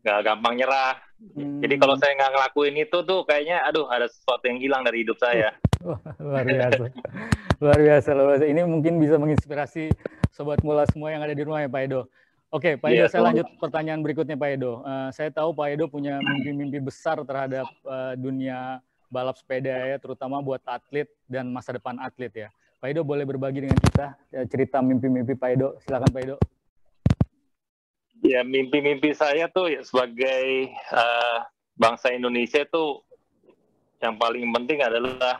H: nggak gampang nyerah. Jadi kalau saya nggak ngelakuin itu tuh kayaknya, aduh, ada sesuatu yang hilang dari hidup saya.
A: Luar biasa. Luar biasa. Ini mungkin bisa menginspirasi Sobat Mula semua yang ada di rumah ya Pak Edo. Oke, Pak Edo, saya lanjut pertanyaan berikutnya Pak Edo. Saya tahu Pak Edo punya mimpi-mimpi besar terhadap dunia balap sepeda ya, terutama buat atlet dan masa depan atlet ya. Pak Edo boleh berbagi dengan kita cerita mimpi-mimpi Pak Edo. Silakan Pak Edo.
H: Ya, mimpi-mimpi saya tuh ya sebagai bangsa Indonesia tuh yang paling penting adalah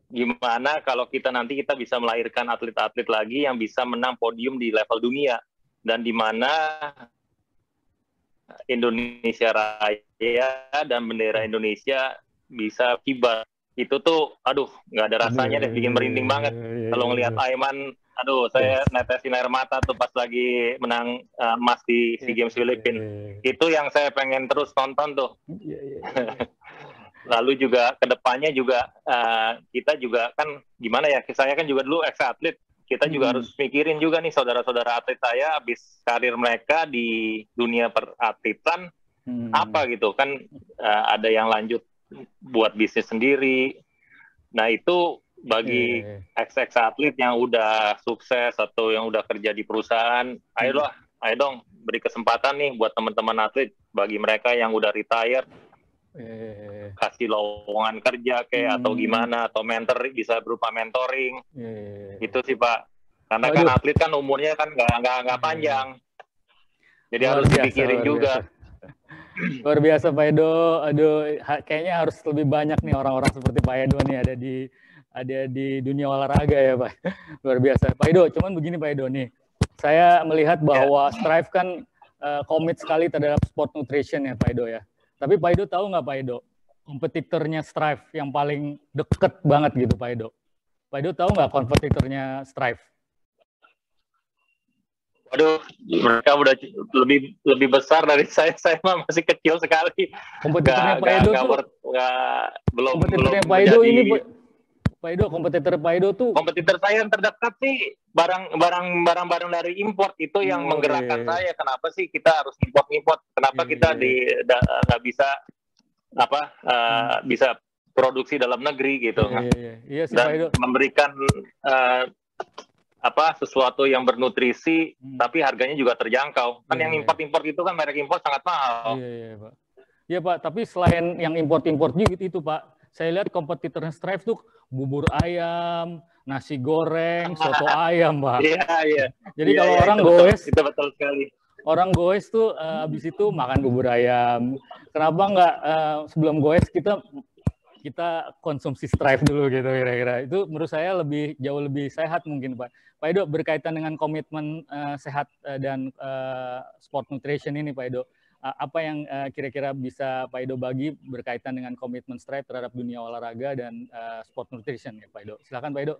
H: gimana kalau kita nanti bisa melahirkan atlet-atlet lagi yang bisa menang podium di level dunia, dan di mana Indonesia Raya dan bendera Indonesia bisa kibar. Itu tuh, aduh, nggak ada rasanya deh, bikin merinding banget. Kalau ngelihat Aiman, aduh, saya netesin air mata tuh pas lagi menang emas di SEA Games Filipina. Itu yang saya pengen terus tonton tuh. Lalu juga kedepannya juga kita juga kan gimana ya, saya kan juga dulu ex-atlet. Kita juga harus mikirin juga nih saudara-saudara atlet saya habis karir mereka di dunia peratletan apa gitu kan, ada yang lanjut buat bisnis sendiri. Nah itu bagi ex-atlet yang udah sukses atau yang udah kerja di perusahaan, ayo dong beri kesempatan nih buat teman-teman atlet, bagi mereka yang udah retire, kasih lowongan kerja kayak atau gimana, atau mentor, bisa berupa mentoring. Itu sih Pak, karena kan atlet kan umurnya kan nggak panjang, jadi harus dipikirin juga.
A: Luar biasa Pak Edo. Aduh, kayaknya harus lebih banyak nih orang-orang seperti Pak Edo nih ada di dunia olahraga ya Pak. Luar biasa Pak Edo. Cuman begini Pak Edo nih, saya melihat bahwa Strive kan komit sekali terhadap sport nutrition ya Pak Edo ya. Tapi Pak Edo tahu nggak Pak Edo, kompetitornya Strive yang paling deket banget gitu Pak Edo? Pak Edo tahu nggak kompetitornya Strive?
H: Waduh, mereka udah lebih besar dari saya mah masih kecil sekali.
A: Kompetitornya Pak Edo tuh
H: belum
A: Pak Edo ini Pak Edo, kompetitor Pak Edo tuh.
H: Kompetitor saya yang terdekat sih barang-barang dari import, itu yang menggerakkan saya. Kenapa sih kita harus import? Kenapa kita nggak bisa bisa produksi dalam negeri gitu?
A: Iya sih,
H: dan
A: Pak Edo
H: memberikan sesuatu yang bernutrisi tapi harganya juga terjangkau. Kan yang import itu kan merek import sangat mahal.
A: Iya Pak. Iya Pak, tapi selain yang import juga itu Pak, saya lihat kompetitornya Strive tuh bubur ayam, nasi goreng, soto ayam, Pak.
H: Iya.
A: Jadi
H: Iya,
A: kalau
H: iya,
A: orang
H: itu betul,
A: goes,
H: itu betul sekali.
A: orang goes tuh habis itu makan bubur ayam. Kenapa nggak sebelum goes kita konsumsi Strive dulu gitu kira-kira. Itu menurut saya jauh lebih sehat mungkin, Pak. Pak Edo, berkaitan dengan komitmen sehat dan sport nutrition ini, Pak Edo, apa yang kira-kira bisa Pak Edo bagi berkaitan dengan komitmen Strive terhadap dunia olahraga dan sport nutrition ya, Pak Edo? Silakan, Pak Edo.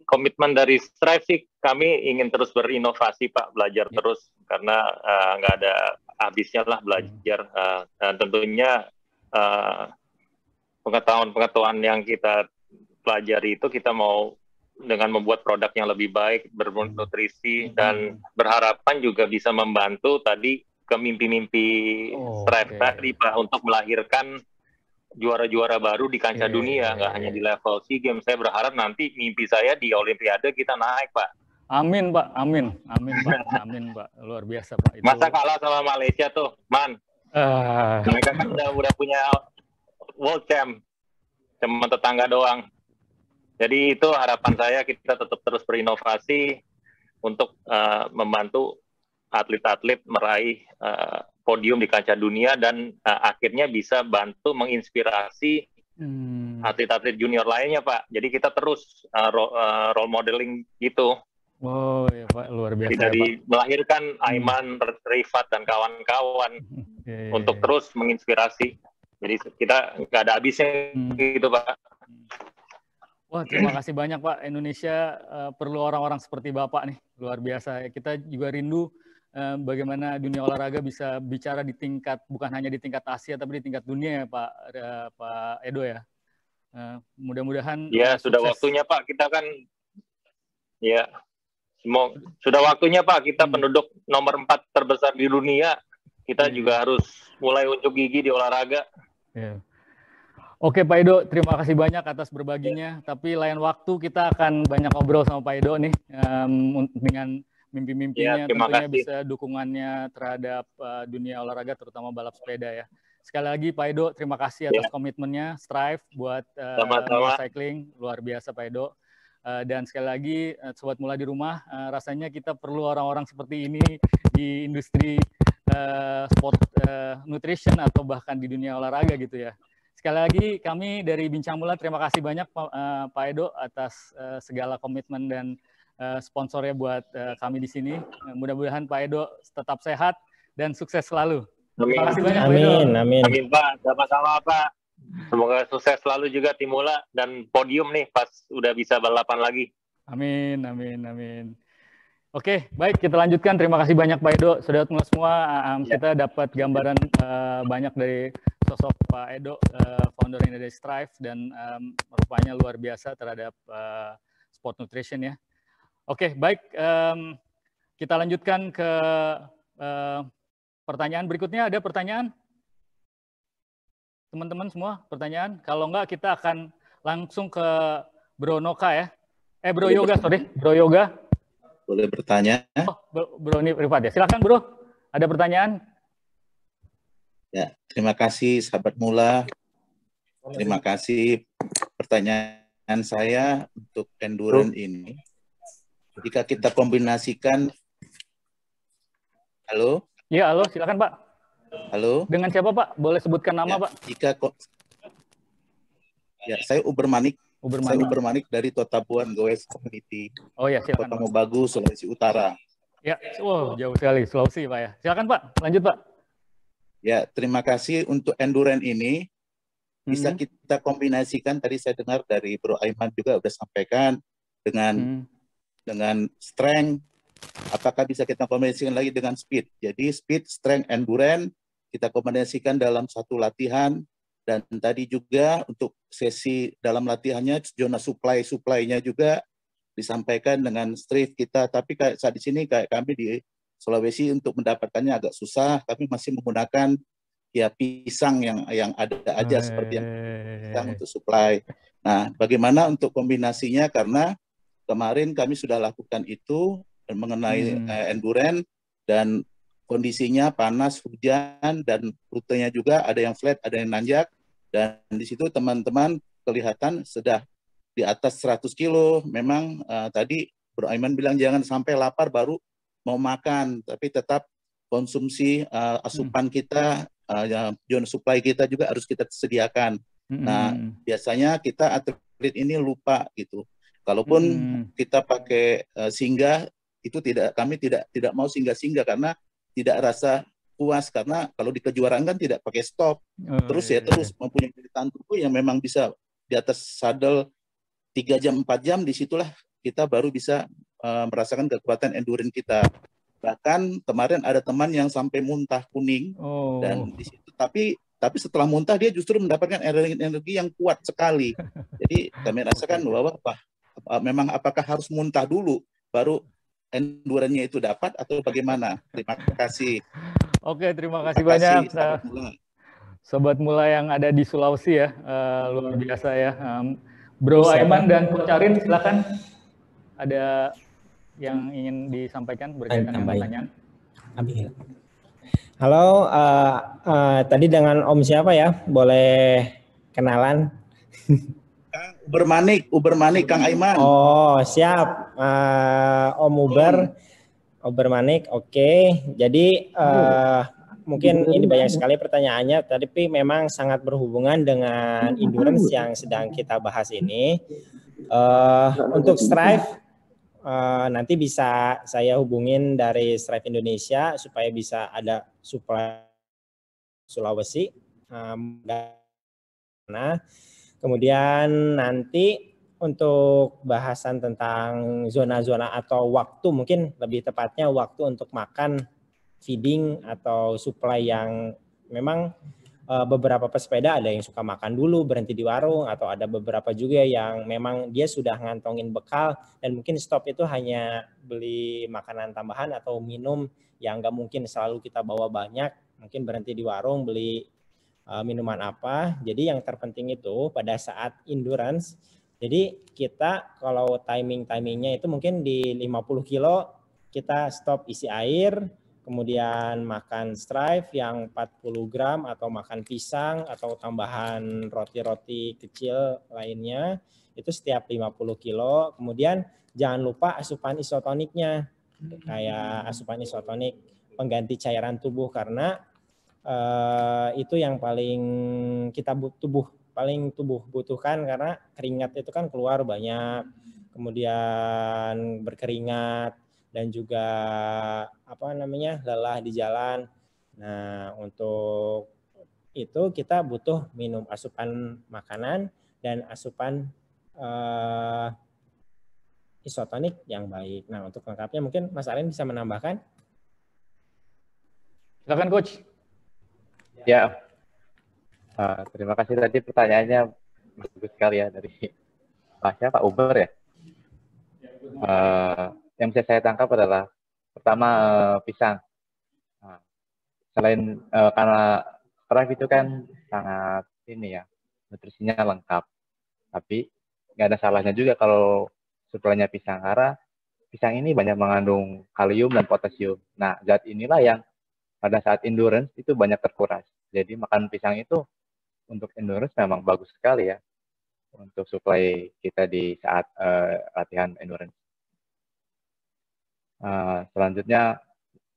H: Komitmen dari Strive sih, kami ingin terus berinovasi, Pak, belajar terus, karena nggak ada habisnya lah belajar. Dan tentunya pengetahuan-pengetahuan yang kita pelajari itu kita mau dengan membuat produk yang lebih baik, bernutrisi, dan berharapan juga bisa membantu tadi ke mimpi-mimpi Strive tadi, Pak, untuk melahirkan juara-juara baru di kancah dunia, nggak hanya di level SEA Games. Saya berharap nanti mimpi saya di Olimpiade kita naik, Pak.
A: Amin, Pak. Amin, Pak. Amin, Pak. Luar biasa, Pak. Itu...
H: Masa kalah sama Malaysia tuh, Man. Mereka kan udah punya World Champ, cuma tetangga doang. Jadi itu harapan saya, kita tetap terus berinovasi untuk membantu atlet-atlet meraih podium di kancah dunia dan akhirnya bisa bantu menginspirasi atlet-atlet junior lainnya, Pak. Jadi kita terus role modeling gitu.
A: Oh ya, Pak, luar biasa.
H: Dari melahirkan Aiman, Rifat dan kawan-kawan untuk terus menginspirasi. Jadi kita nggak ada habisnya gitu, Pak.
A: Wah, terima kasih banyak, Pak. Indonesia perlu orang-orang seperti Bapak nih, luar biasa. Kita juga rindu bagaimana dunia olahraga bisa bicara di tingkat, bukan hanya di tingkat Asia, tapi di tingkat dunia ya, Pak Edo ya. Mudah-mudahan
H: ya sudah waktunya, Pak. Kita kan ya sudah waktunya, Pak. Kita penduduk nomor 4 terbesar di dunia. Kita juga harus mulai unjuk gigi di olahraga.
A: Oke, Pak Edo, terima kasih banyak atas berbaginya. Tapi lain waktu kita akan banyak ngobrol sama Pak Edo nih dengan mimpi-mimpinya, tentunya bisa dukungannya terhadap dunia olahraga, terutama balap sepeda ya. Sekali lagi Pak Edo, terima kasih atas komitmennya Strive buat cycling, luar biasa Pak Edo. Dan sekali lagi sobat mula di rumah, rasanya kita perlu orang-orang seperti ini di industri sport nutrition atau bahkan di dunia olahraga gitu ya. Sekali lagi kami dari Bincang Mula terima kasih banyak Pak Edo atas segala komitmen dan sponsornya buat kami di sini. Mudah-mudahan Pak Edo tetap sehat dan sukses selalu. Terima kasih banyak Pak Edo.
B: Amin.
H: Amin Pak, sama-sama Pak. Semoga sukses selalu juga tim Mula dan podium nih pas udah bisa balapan lagi.
A: Amin. Oke, baik kita lanjutkan. Terima kasih banyak Pak Edo. Saudara semua, kita dapat gambaran banyak dari sosok Pak Edo, founder dari Strive, dan rupanya luar biasa terhadap sport nutrition ya. Oke, baik. Kita lanjutkan ke pertanyaan berikutnya. Ada pertanyaan? Teman-teman semua, pertanyaan? Kalau enggak, kita akan langsung ke Bro Noka ya. Bro Yoga, sorry. Bro Yoga.
G: Boleh bertanya?
A: Oh, Bro Rifat ya. Silakan Bro. Ada pertanyaan?
G: Ya, terima kasih sahabat Mula. Terima kasih. Pertanyaan saya untuk endurance ini. Jika kita kombinasikan, halo?
A: Iya, halo, silakan Pak.
G: Halo?
A: Dengan siapa Pak? Boleh sebutkan nama Pak?
G: Saya Ubermanik. Saya Ubermanik dari Totabuan Goes Community.
A: Oh ya, silakan.
G: Kota Mobagu, Sulawesi Utara.
A: Ya, wow, jauh sekali Sulawesi Pak ya. Silakan Pak, lanjut Pak.
G: Ya, terima kasih untuk endurance ini. Bisa kita kombinasikan, tadi saya dengar dari Bro Aiman juga sudah sampaikan, dengan strength, apakah bisa kita kombinasikan lagi dengan speed. Jadi speed, strength, endurance, kita kombinasikan dalam satu latihan. Dan tadi juga untuk sesi dalam latihannya, zona supply-nya juga disampaikan dengan strength kita. Tapi kayak saat di sini, kayak kami di Sulawesi untuk mendapatkannya agak susah, tapi masih menggunakan ya pisang yang ada aja seperti yang pisang untuk supply. Nah, bagaimana untuk kombinasinya? Karena kemarin kami sudah lakukan itu mengenai endurance dan kondisinya panas, hujan, dan rutenya juga ada yang flat, ada yang nanjak, dan di situ teman-teman kelihatan sudah di atas 100 kilo, memang tadi Bro Aiman bilang jangan sampai lapar baru mau makan, tapi tetap konsumsi asupan kita, ion supply kita juga harus kita sediakan. Nah, biasanya kita atlet ini lupa gitu. Kalaupun kita pakai singgah, itu kami tidak mau singgah-singgah karena tidak rasa puas, karena kalau di kejuaraan kan tidak pakai stop. Terus mempunyai daya tahan tubuh yang memang bisa di atas saddle 3 jam, 4 jam, disitulah kita baru bisa merasakan kekuatan endurance kita. Bahkan kemarin ada teman yang sampai muntah kuning, dan di situ, tapi setelah muntah dia justru mendapatkan energi yang kuat sekali. Jadi kami rasakan bahwa memang apakah harus muntah dulu baru endurance-nya itu dapat atau bagaimana? Terima kasih.
A: Oke, terima kasih banyak Sobat Mula yang ada di Sulawesi ya, luar biasa ya. Bro Aiman dan Coach Arin, silakan. Ada yang ingin disampaikan berkaitan dengan pertanyaan.
B: Halo, tadi dengan Om siapa ya? Boleh kenalan?
G: Uber Manik, Kang Aiman.
B: Oh, siap. Om Uber Manik, oke. Jadi mungkin ini banyak sekali pertanyaannya, tapi memang sangat berhubungan dengan endurance yang sedang kita bahas ini. Untuk Strive, nanti bisa saya hubungin dari Strive Indonesia supaya bisa ada supply Sulawesi. Nah, kemudian nanti untuk bahasan tentang zona-zona atau waktu, mungkin lebih tepatnya waktu untuk makan, feeding atau supply yang memang beberapa pesepeda ada yang suka makan dulu berhenti di warung, atau ada beberapa juga yang memang dia sudah ngantongin bekal dan mungkin stop itu hanya beli makanan tambahan atau minum yang nggak mungkin selalu kita bawa banyak, mungkin berhenti di warung beli minuman apa. Jadi yang terpenting itu pada saat endurance, jadi kita kalau timingnya itu mungkin di 50 kilo kita stop isi air, kemudian makan Strive yang 40 gram atau makan pisang atau tambahan roti-roti kecil lainnya itu setiap 50 kilo. Kemudian jangan lupa asupan isotoniknya, kayak asupan isotonik pengganti cairan tubuh, karena itu yang paling kita tubuh butuhkan, karena keringat itu kan keluar banyak, kemudian berkeringat dan juga lelah di jalan. Nah, untuk itu kita butuh minum asupan makanan dan asupan isotonik yang baik. Nah, untuk lengkapnya mungkin Mas Arin bisa menambahkan.
A: Silakan Coach.
C: Ya, terima kasih tadi pertanyaannya bagus sekali ya dari Pak Uber ya. Yang bisa saya tangkap adalah pertama pisang. Selain karena Strive itu kan sangat ini ya, nutrisinya lengkap, tapi nggak ada salahnya juga kalau supply-nya pisang, karena pisang ini banyak mengandung kalium dan potasium. Nah, zat inilah yang pada saat endurance itu banyak terkuras. Jadi makan pisang itu untuk endurance memang bagus sekali ya, untuk supply kita di saat latihan endurance. Selanjutnya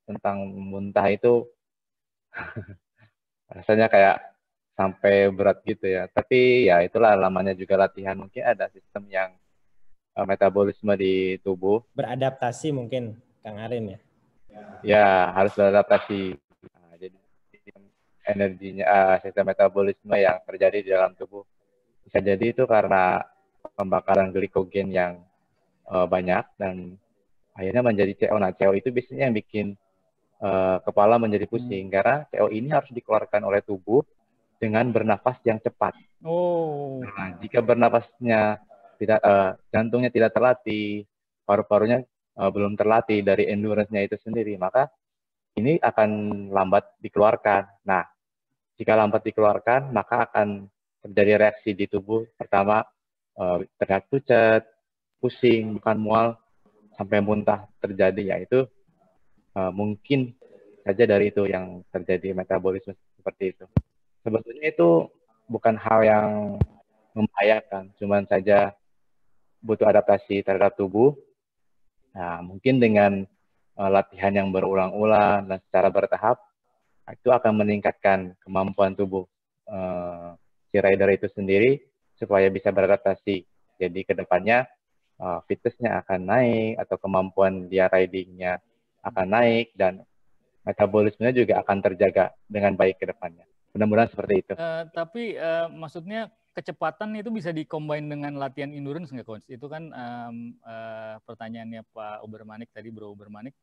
C: tentang muntah itu rasanya kayak sampai berat gitu ya. Tapi ya itulah namanya juga latihan. Mungkin ada sistem yang metabolisme di tubuh.
B: Beradaptasi mungkin, Kang Arin ya?
C: Ya, harus beradaptasi. Nah, jadi energinya, sistem metabolisme yang terjadi di dalam tubuh bisa jadi itu karena pembakaran glikogen yang banyak dan akhirnya menjadi CO. Nah, CO itu biasanya yang bikin kepala menjadi pusing, karena CO ini harus dikeluarkan oleh tubuh dengan bernafas yang cepat. Nah, jika bernafasnya tidak, jantungnya tidak terlatih, paru-parunya belum terlatih dari endurance-nya itu sendiri, maka ini akan lambat dikeluarkan. Nah, jika lambat dikeluarkan, maka akan terjadi reaksi di tubuh. Pertama, terlihat pucat, pusing, bukan mual, sampai muntah terjadi, yaitu mungkin saja dari itu yang terjadi metabolisme seperti itu. Sebetulnya itu bukan hal yang membahayakan, cuman saja butuh adaptasi terhadap tubuh. Nah, mungkin dengan latihan yang berulang-ulang dan secara bertahap, itu akan meningkatkan kemampuan tubuh si rider itu sendiri supaya bisa beradaptasi. Jadi ke depannya fitnessnya akan naik atau kemampuan dia ridingnya akan naik dan metabolismenya juga akan terjaga dengan baik ke depannya. Mudah-mudahan seperti itu.
A: Tapi maksudnya kecepatan itu bisa dikombin dengan latihan endurance nggak, Coach? Itu kan pertanyaannya Pak Ubermanik tadi, Bro Ubermanik.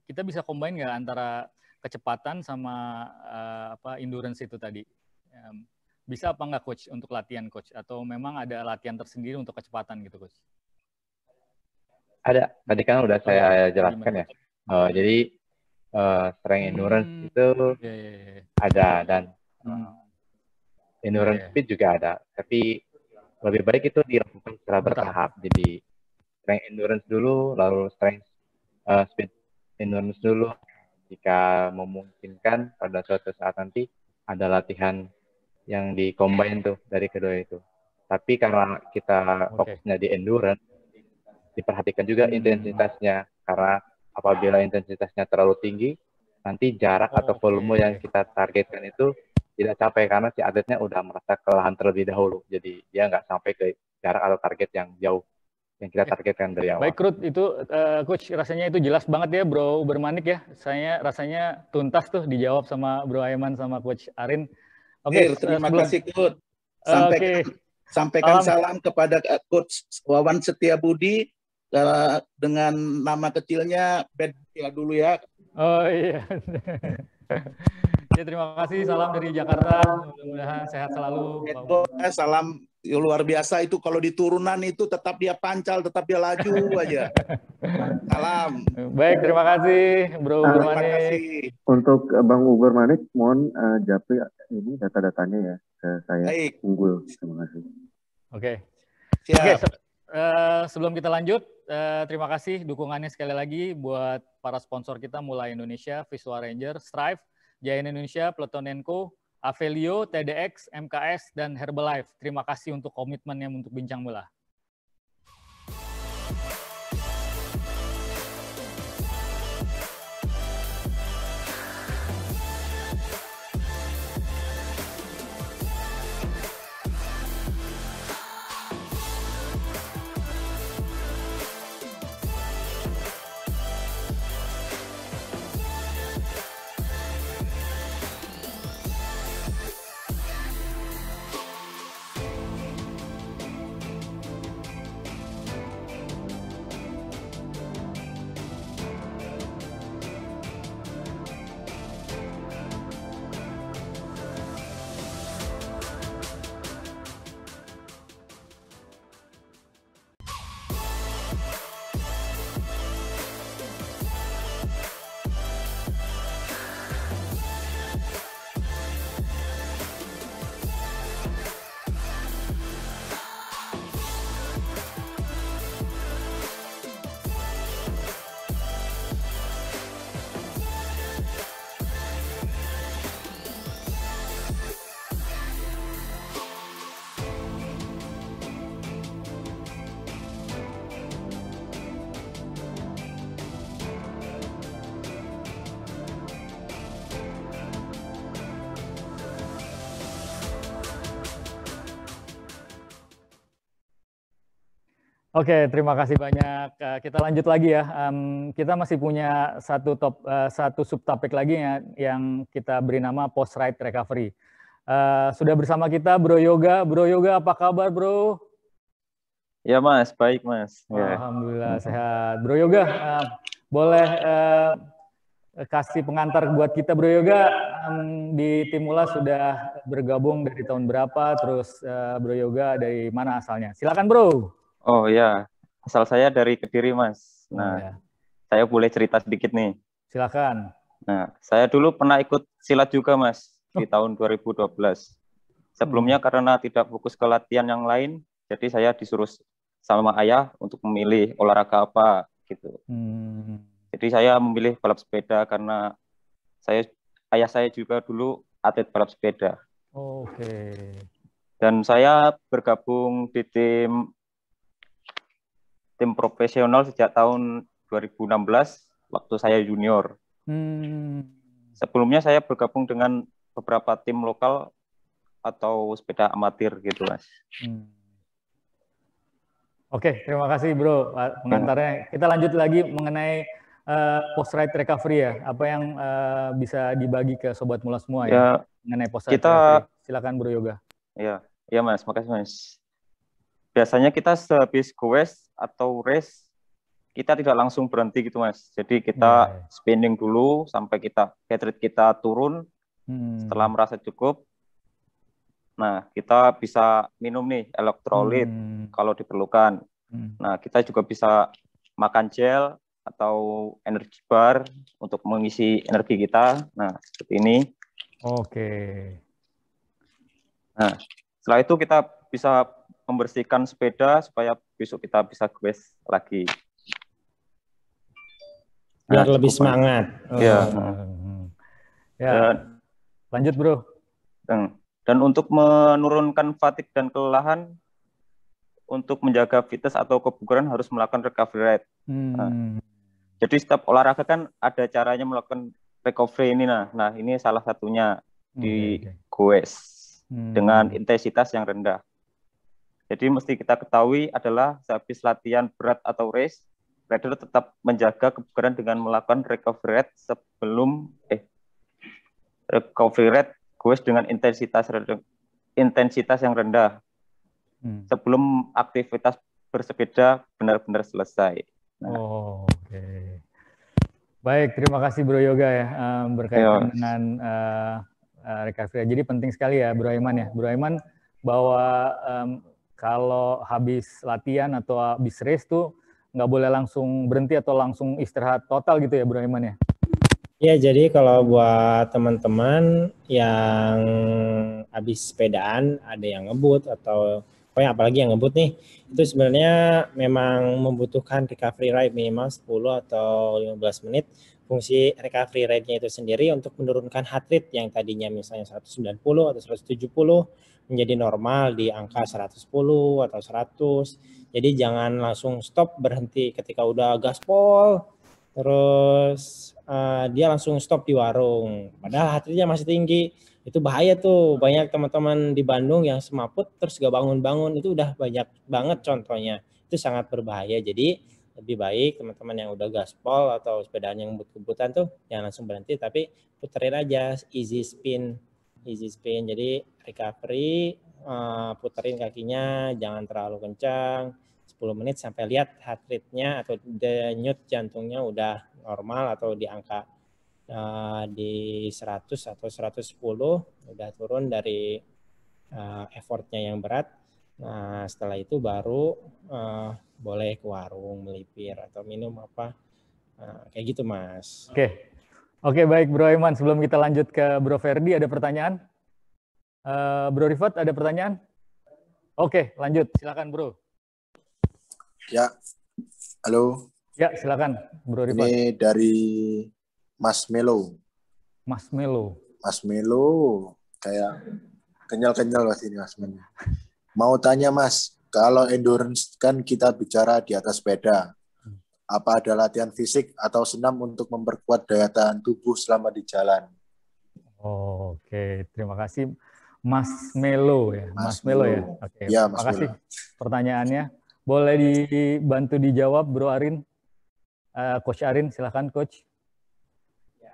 A: Kita bisa combine nggak antara kecepatan sama endurance itu tadi? Bisa apa nggak, Coach, untuk latihan, Coach? Atau memang ada latihan tersendiri untuk kecepatan gitu, Coach?
C: Ada. Tadi kan udah saya jelaskan ya. Jadi strength endurance itu ada dan endurance speed juga ada. Tapi lebih baik itu dilakukan secara bertahap. Jadi strength endurance dulu, lalu strength speed endurance dulu. Jika memungkinkan pada suatu saat nanti ada latihan yang di-combine tuh dari kedua itu. Tapi karena kita fokusnya di endurance, diperhatikan juga intensitasnya. Karena apabila intensitasnya terlalu tinggi, nanti jarak atau volume yang kita targetkan itu tidak capai karena si atletnya udah merasa kelelahan terlebih dahulu. Jadi dia nggak sampai ke jarak atau target yang jauh yang kita targetkan dari awal.
A: Baik, Ruth, itu Coach rasanya itu jelas banget ya, Bro Ubermanik ya. Saya rasanya tuntas tuh dijawab sama Bro Aiman sama Coach Arin.
G: Oke, terima kasih, Coach. Sampaikan salam kepada Coach Wawan Setiabudi dengan nama kecilnya Bedia dulu ya.
A: Oh iya. Ya, terima kasih. Salam dari Jakarta. Mudah-mudahan sehat selalu.
G: Salam luar biasa itu kalau di turunan itu tetap dia pancal, tetap dia laju aja. Salam.
A: Baik, terima kasih Bro Ubermanik.
D: Untuk Bang Ubermanik, mohon Japri ini data-datanya ya ke saya.
G: Baik.
D: Unggul. Terima kasih.
A: Oke.
G: Siap.
A: Oke, sebelum kita lanjut, terima kasih dukungannya sekali lagi buat para sponsor kita, mulai Indonesia, Visual Ranger, Strive, Giant Indonesia, Plutonenco, Avelio, TDX, MKS, dan Herbalife. Terima kasih untuk komitmennya untuk Bincang Bola. Oke, terima kasih banyak. Kita lanjut lagi ya. Kita masih punya satu subtopik lagi yang kita beri nama post ride recovery. Sudah bersama kita Bro Yoga. Bro Yoga, apa kabar, Bro?
I: Ya, Mas. Baik, Mas.
A: Alhamdulillah sehat. Bro Yoga, boleh kasih pengantar buat kita, Bro Yoga. Di Timula sudah bergabung dari tahun berapa? Terus Bro Yoga dari mana asalnya? Silakan, Bro.
I: Oh ya, asal saya dari Kediri, Mas. Nah, saya boleh cerita sedikit nih.
A: Silakan.
I: Nah, saya dulu pernah ikut silat juga, Mas, di tahun 2012. Sebelumnya karena tidak fokus ke latihan yang lain, jadi saya disuruh sama ayah untuk memilih olahraga apa gitu. Jadi saya memilih balap sepeda karena ayah saya juga dulu atlet balap sepeda.
A: Oke.
I: Dan saya bergabung di tim tim profesional sejak tahun 2016 waktu saya junior. Sebelumnya saya bergabung dengan beberapa tim lokal atau sepeda amatir gitu, Mas.
A: Oke, terima kasih Bro pengantarnya. Kita lanjut lagi mengenai post ride recovery ya. Apa yang bisa dibagi ke sobat mula semua ya mengenai post ride recovery. Silakan Bro Yoga.
I: Ya Mas, makasih Mas. Biasanya kita sehabis goes atau race kita tidak langsung berhenti gitu Mas. Jadi kita spinning dulu sampai heart rate kita turun. Setelah merasa cukup, nah kita bisa minum nih elektrolit kalau diperlukan. Nah kita juga bisa makan gel atau energy bar untuk mengisi energi kita. Nah seperti ini.
A: Oke.
I: Nah setelah itu kita bisa membersihkan sepeda supaya besok kita bisa goes lagi.
B: Biar lebih semangat.
A: Lanjut Bro.
I: Dan untuk menurunkan fatigue dan kelelahan, untuk menjaga fitness atau kebugaran harus melakukan recovery rate. Jadi setiap olahraga kan ada caranya melakukan recovery ini. Nah ini salah satunya di goes dengan intensitas yang rendah. Jadi mesti kita ketahui adalah sehabis latihan berat atau race, rider tetap menjaga kebugaran dengan melakukan recovery rate sebelum recovery rate goes dengan intensitas yang rendah sebelum aktivitas bersepeda benar-benar selesai.
A: Oke. Baik, terima kasih Bro Yoga ya berkaitan dengan recovery. Jadi penting sekali ya Bro Aiman ya. Bro Aiman bahwa kalau habis latihan atau habis race tuh nggak boleh langsung berhenti atau langsung istirahat total gitu ya Bro Aiman ya.
B: Ya, jadi kalau buat teman-teman yang habis sepedaan, ada yang ngebut atau apalagi yang ngebut nih, itu sebenarnya memang membutuhkan recovery rate minimal 10 atau 15 menit. Fungsi recovery rate-nya itu sendiri untuk menurunkan heart rate yang tadinya misalnya 190 atau 170 menjadi normal di angka 110 atau 100. Jadi jangan langsung stop berhenti ketika udah gaspol, terus dia langsung stop di warung. Padahal heart rate-nya masih tinggi. Itu bahaya tuh, banyak teman-teman di Bandung yang semaput terus gak bangun-bangun, itu udah banyak banget contohnya. Itu sangat berbahaya. Jadi lebih baik teman-teman yang udah gaspol atau sepedaan yang ngebut-ngebutan tuh jangan langsung berhenti, tapi puterin aja easy spin. Jadi recovery, puterin kakinya, jangan terlalu kencang, 10 menit sampai lihat heart rate-nya atau denyut jantungnya udah normal atau di angka di 100 atau 110, udah turun dari effortnya yang berat. Nah setelah itu baru boleh ke warung melipir atau minum apa kayak gitu Mas.
A: Oke baik Bro Aiman, sebelum kita lanjut ke Bro Ferdi ada pertanyaan? Bro Rifat ada pertanyaan? Oke lanjut, silakan Bro.
J: Ya, halo.
A: Ya silakan Bro Rifat.
J: Ini dari Mas Melo.
A: Mas Melo.
J: Mas Melo, kayak kenyal-kenyal Mas ini Mas Melo. Mau tanya Mas, kalau endurance kan kita bicara di atas sepeda. Apa ada latihan fisik atau senam untuk memperkuat daya tahan tubuh selama di jalan?
A: Oke, terima kasih Mas Melo ya. Mas Melo ya. Oke,
J: ya,
A: terima kasih pertanyaannya. Boleh dibantu dijawab Bro Arin? Coach Arin, silakan Coach.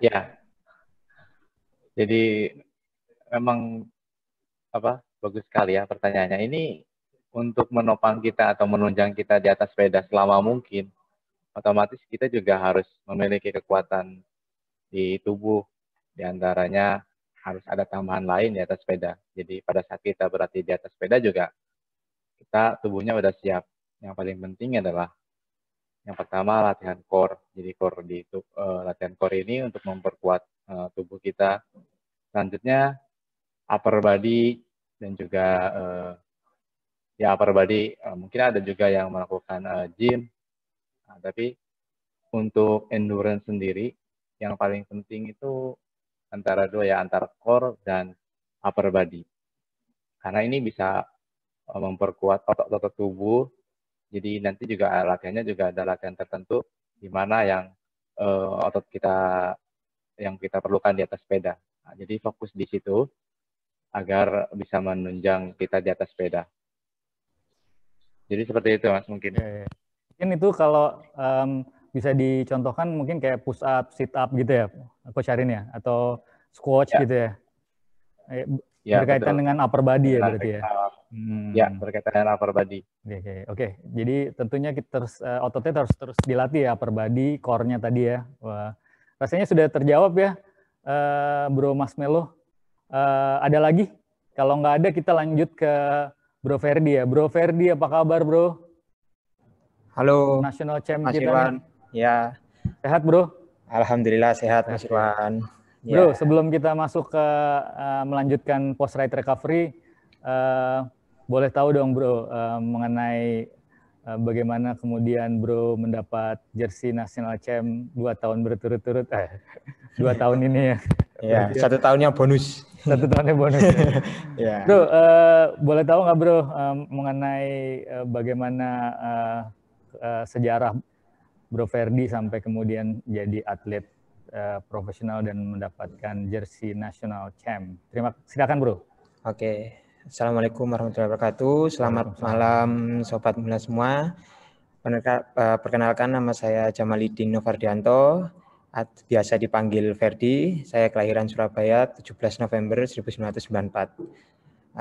C: Ya, jadi memang bagus sekali ya pertanyaannya. Ini untuk menopang kita atau menunjang kita di atas sepeda selama mungkin, otomatis kita juga harus memiliki kekuatan di tubuh. Di antaranya harus ada tambahan lain di atas sepeda. Jadi pada saat kita berlatih di atas sepeda juga, tubuhnya udah siap. Yang paling penting adalah yang pertama latihan core. Jadi latihan core ini untuk memperkuat tubuh kita. Selanjutnya upper body dan juga upper body mungkin ada juga yang melakukan gym. Nah, tapi untuk endurance sendiri yang paling penting itu antara core dan upper body. Karena ini bisa memperkuat otot-otot tubuh Jadi nanti juga latihannya juga ada latihan tertentu di mana yang otot kita yang kita perlukan di atas sepeda. Nah, jadi fokus di situ agar bisa menunjang kita di atas sepeda. Jadi seperti itu Mas mungkin.
A: Mungkin itu kalau bisa dicontohkan mungkin kayak push up, sit up gitu ya, Coach Arin ya, atau squat gitu ya. Berkaitan
C: betul.
A: dengan upper body ya berarti ya.
C: Ya, berkaitan dengan upper body.
A: Oke. Jadi tentunya kita ototnya harus terus dilatih ya, upper body, core-nya tadi ya. Wah, rasanya sudah terjawab ya, Bro Mas Melo. Ada lagi? Kalau nggak ada kita lanjut ke Bro Ferdi ya. Bro Ferdi, apa kabar Bro?
B: Halo.
A: National Champ
B: Mas
A: kita
B: Irwan. Ya.
A: Sehat Bro?
B: Alhamdulillah sehat Mas Irwan.
A: Bro, sebelum kita masuk ke melanjutkan post ride recovery, boleh tahu dong Bro mengenai bagaimana kemudian Bro mendapat jersey National Champ 2 tahun berturut-turut, 2 tahun ini ya.
B: Ya, 1 tahunnya bonus.
A: 1 tahunnya bonus.
B: Ya.
A: Bro, boleh tahu nggak Bro mengenai bagaimana sejarah Bro Ferdi sampai kemudian jadi atlet profesional dan mendapatkan jersey National Champ. Silakan Bro.
B: Oke. Assalamualaikum warahmatullahi wabarakatuh. Selamat malam Sobat Mula semua. Perkenalkan nama saya Jamaliddin Novardianto, biasa dipanggil Ferdi. Saya kelahiran Surabaya 17 November 1994.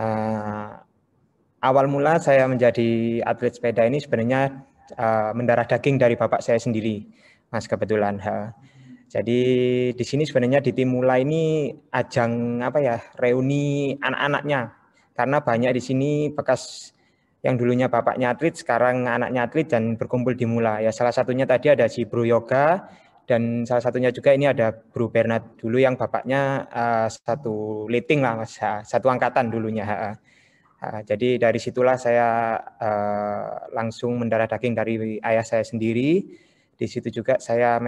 B: Awal mula saya menjadi atlet sepeda ini sebenarnya mendarah daging dari bapak saya sendiri, Mas, kebetulan. Jadi di sini sebenarnya di tim Mula ini ajang reuni anak-anaknya, karena banyak di sini bekas yang dulunya bapaknya atlet, sekarang anaknya atlet dan berkumpul di Mula. Ya salah satunya tadi ada si Bro Yoga dan salah satunya juga ini ada Bro Bernard dulu yang bapaknya satu liting lah Mas, satu angkatan dulunya. Jadi dari situlah saya langsung mendarah daging dari ayah saya sendiri. Di situ juga saya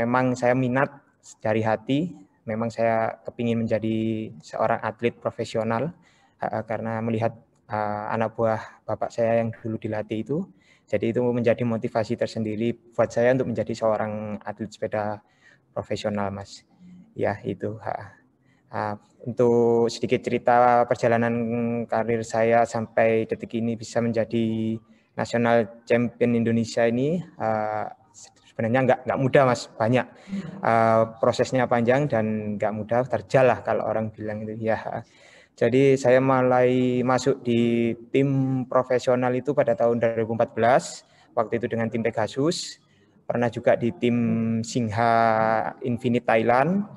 B: minat dari hati, memang saya kepingin menjadi seorang atlet profesional karena melihat anak buah bapak saya yang dulu dilatih itu. Jadi itu menjadi motivasi tersendiri buat saya untuk menjadi seorang atlet sepeda profesional, Mas. Ya, itu. Untuk sedikit cerita perjalanan karir saya sampai detik ini bisa menjadi National Champion Indonesia ini, sebenarnya nggak mudah Mas, banyak prosesnya panjang dan nggak mudah, terjal lah kalau orang bilang itu ya. Jadi saya mulai masuk di tim profesional itu pada tahun 2014, waktu itu dengan tim Pegasus, pernah juga di tim Singha Infinite Thailand,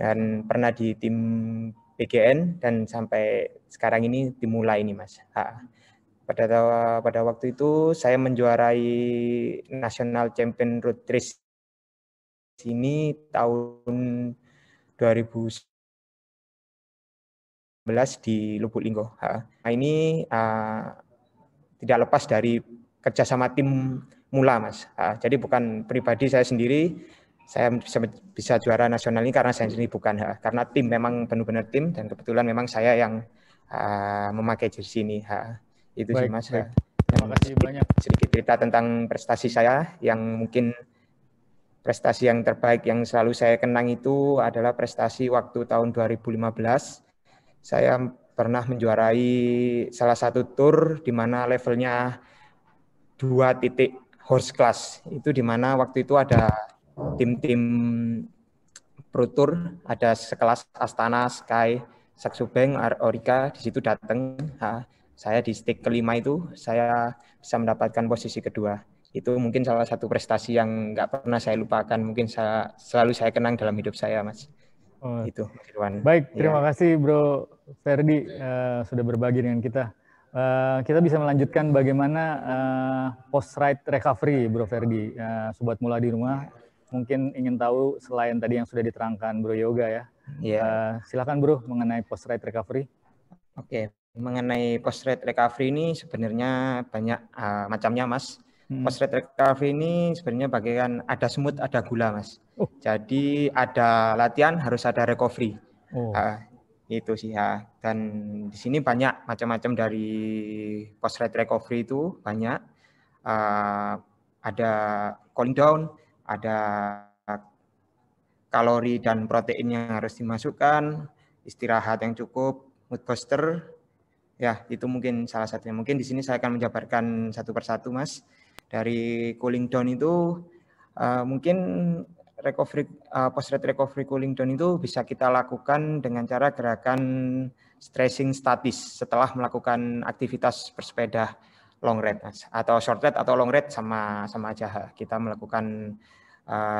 B: dan pernah di tim PGN, dan sampai sekarang ini tim Mula ini Mas. Pada waktu itu saya menjuarai National Champion Road Race ini tahun 2011 di Lubuk Linggo. Nah, ini tidak lepas dari kerjasama tim Mula Mas. Jadi bukan pribadi saya sendiri, saya bisa juara nasional ini karena saya sendiri, bukan, karena tim, memang benar-benar tim, dan kebetulan memang saya yang memakai jersey ini. Itu
A: baik,
B: sih Mas.
A: Terima kasih banyak.
B: Sedikit cerita tentang prestasi saya, yang mungkin prestasi yang terbaik yang selalu saya kenang itu adalah prestasi waktu tahun 2015. Saya pernah menjuarai salah satu tour di mana levelnya 2 titik horse class. Itu di mana waktu itu ada tim-tim Pro Tour, ada sekelas Astana, Sky, Saxo Bank, Orica, di situ datang. Saya di stake kelima itu, saya bisa mendapatkan posisi kedua. Itu mungkin salah satu prestasi yang nggak pernah saya lupakan, mungkin selalu saya kenang dalam hidup saya, Mas. Itu, Mas Irwan.
A: Baik, terima kasih Bro Ferdi sudah berbagi dengan kita. Kita bisa melanjutkan bagaimana post ride recovery, Bro Ferdi. Sobat Mula di rumah mungkin ingin tahu selain tadi yang sudah diterangkan Bro Yoga ya. Silakan Bro mengenai post ride recovery.
B: Oke. Mengenai post ride recovery ini sebenarnya banyak macamnya Mas. Post ride recovery ini sebenarnya bagaikan ada semut ada gula Mas. Jadi ada latihan harus ada recovery. Itu sih ya. Dan di sini banyak macam-macam dari post ride recovery itu banyak.
K: ada cooling down, ada kalori dan protein yang harus dimasukkan, istirahat yang cukup, mood booster. Ya, itu mungkin salah satunya. Mungkin di sini saya akan menjabarkan satu persatu, Mas. Dari cooling down itu mungkin recovery post rate recovery cooling down itu bisa kita lakukan dengan cara gerakan stretching statis setelah melakukan aktivitas bersepeda long ride, Mas. Atau short ride atau long ride sama aja. Kita melakukan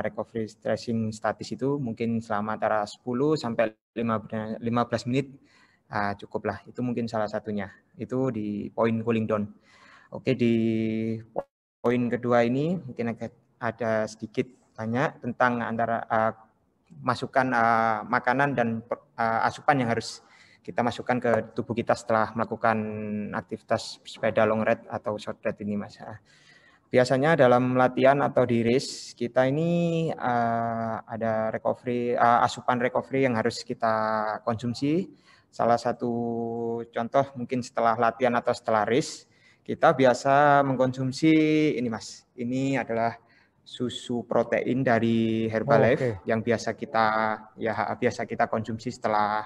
K: recovery stretching statis itu mungkin selama antara 10 sampai 15 menit. Cukuplah, itu mungkin salah satunya. Itu di poin cooling down. Oke, di poin kedua ini mungkin ada sedikit banyak tentang antara masukan makanan dan asupan yang harus kita masukkan ke tubuh kita setelah melakukan aktivitas sepeda long ride atau short ride ini, Mas. Biasanya dalam latihan atau di race kita ini ada recovery, asupan recovery yang harus kita konsumsi. Salah satu contoh mungkin setelah latihan atau setelah race, kita biasa mengkonsumsi ini, Mas. Ini adalah susu protein dari Herbalife yang biasa kita konsumsi setelah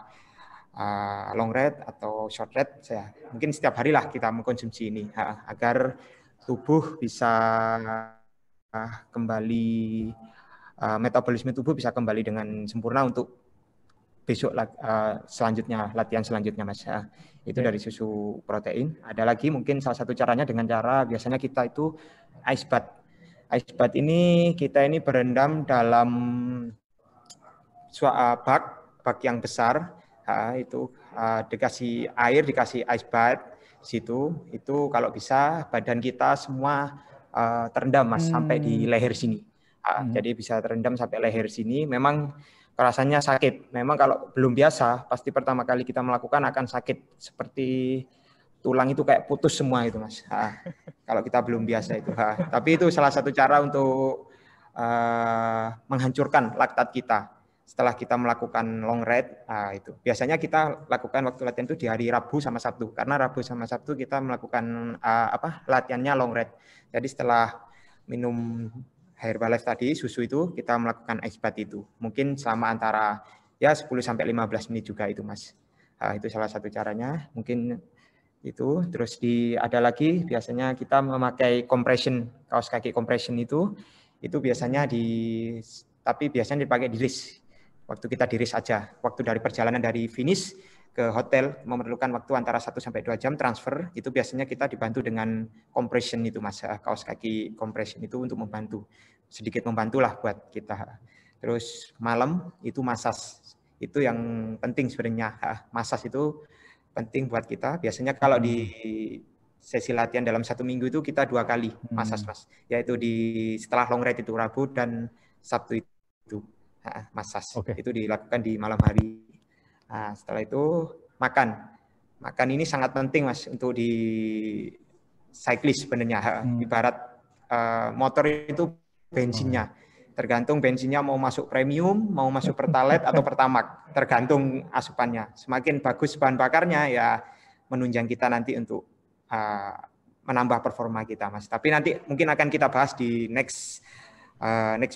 K: long ride atau short ride. Mungkin setiap hari lah kita mengkonsumsi ini agar tubuh bisa kembali, metabolisme tubuh bisa kembali dengan sempurna untuk besok selanjutnya, latihan selanjutnya, Mas. Itu dari susu protein. Ada lagi mungkin salah satu caranya dengan cara biasanya kita itu ice bath. Ice bath ini kita ini berendam dalam bak yang besar. Itu dikasih air, dikasih ice bath situ. Itu kalau bisa badan kita semua terendam, Mas, sampai di leher sini. Jadi bisa terendam sampai leher sini. Memang rasanya sakit. Memang kalau belum biasa, pasti pertama kali kita melakukan akan sakit. Seperti tulang itu kayak putus semua itu, Mas. Kalau kita belum biasa itu. Tapi itu salah satu cara untuk menghancurkan laktat kita. Setelah kita melakukan long ride, itu. Biasanya kita lakukan waktu latihan itu di hari Rabu sama Sabtu. Karena Rabu sama Sabtu kita melakukan latihannya long ride. Jadi setelah minum Herbalife tadi, susu itu, kita melakukan ice bath itu. Mungkin selama antara 10 sampai 15 menit juga itu, Mas. Itu salah satu caranya. Mungkin itu. Terus ada lagi biasanya kita memakai compression, kaos kaki compression itu biasanya tapi biasanya dipakai di race. Waktu kita di race aja. Waktu dari perjalanan dari finish ke hotel memerlukan waktu antara 1 sampai 2 jam transfer, itu biasanya kita dibantu dengan compression itu, Mas. Kaos kaki compression itu untuk membantu, sedikit membantulah buat kita. Terus malam itu massage. Itu yang penting sebenarnya. Massage itu penting buat kita. Biasanya kalau di sesi latihan dalam 1 minggu itu kita 2 kali massage, Mas. Yaitu setelah long ride itu Rabu dan Sabtu itu massage. Itu dilakukan di malam hari. Nah, setelah itu makan ini sangat penting, Mas, untuk di cyclist sebenarnya. Ibarat motor itu bensinnya, tergantung bensinnya mau masuk premium, mau masuk pertalite atau pertamax, tergantung asupannya. Semakin bagus bahan bakarnya, ya menunjang kita nanti untuk menambah performa kita, Mas. Tapi nanti mungkin akan kita bahas di next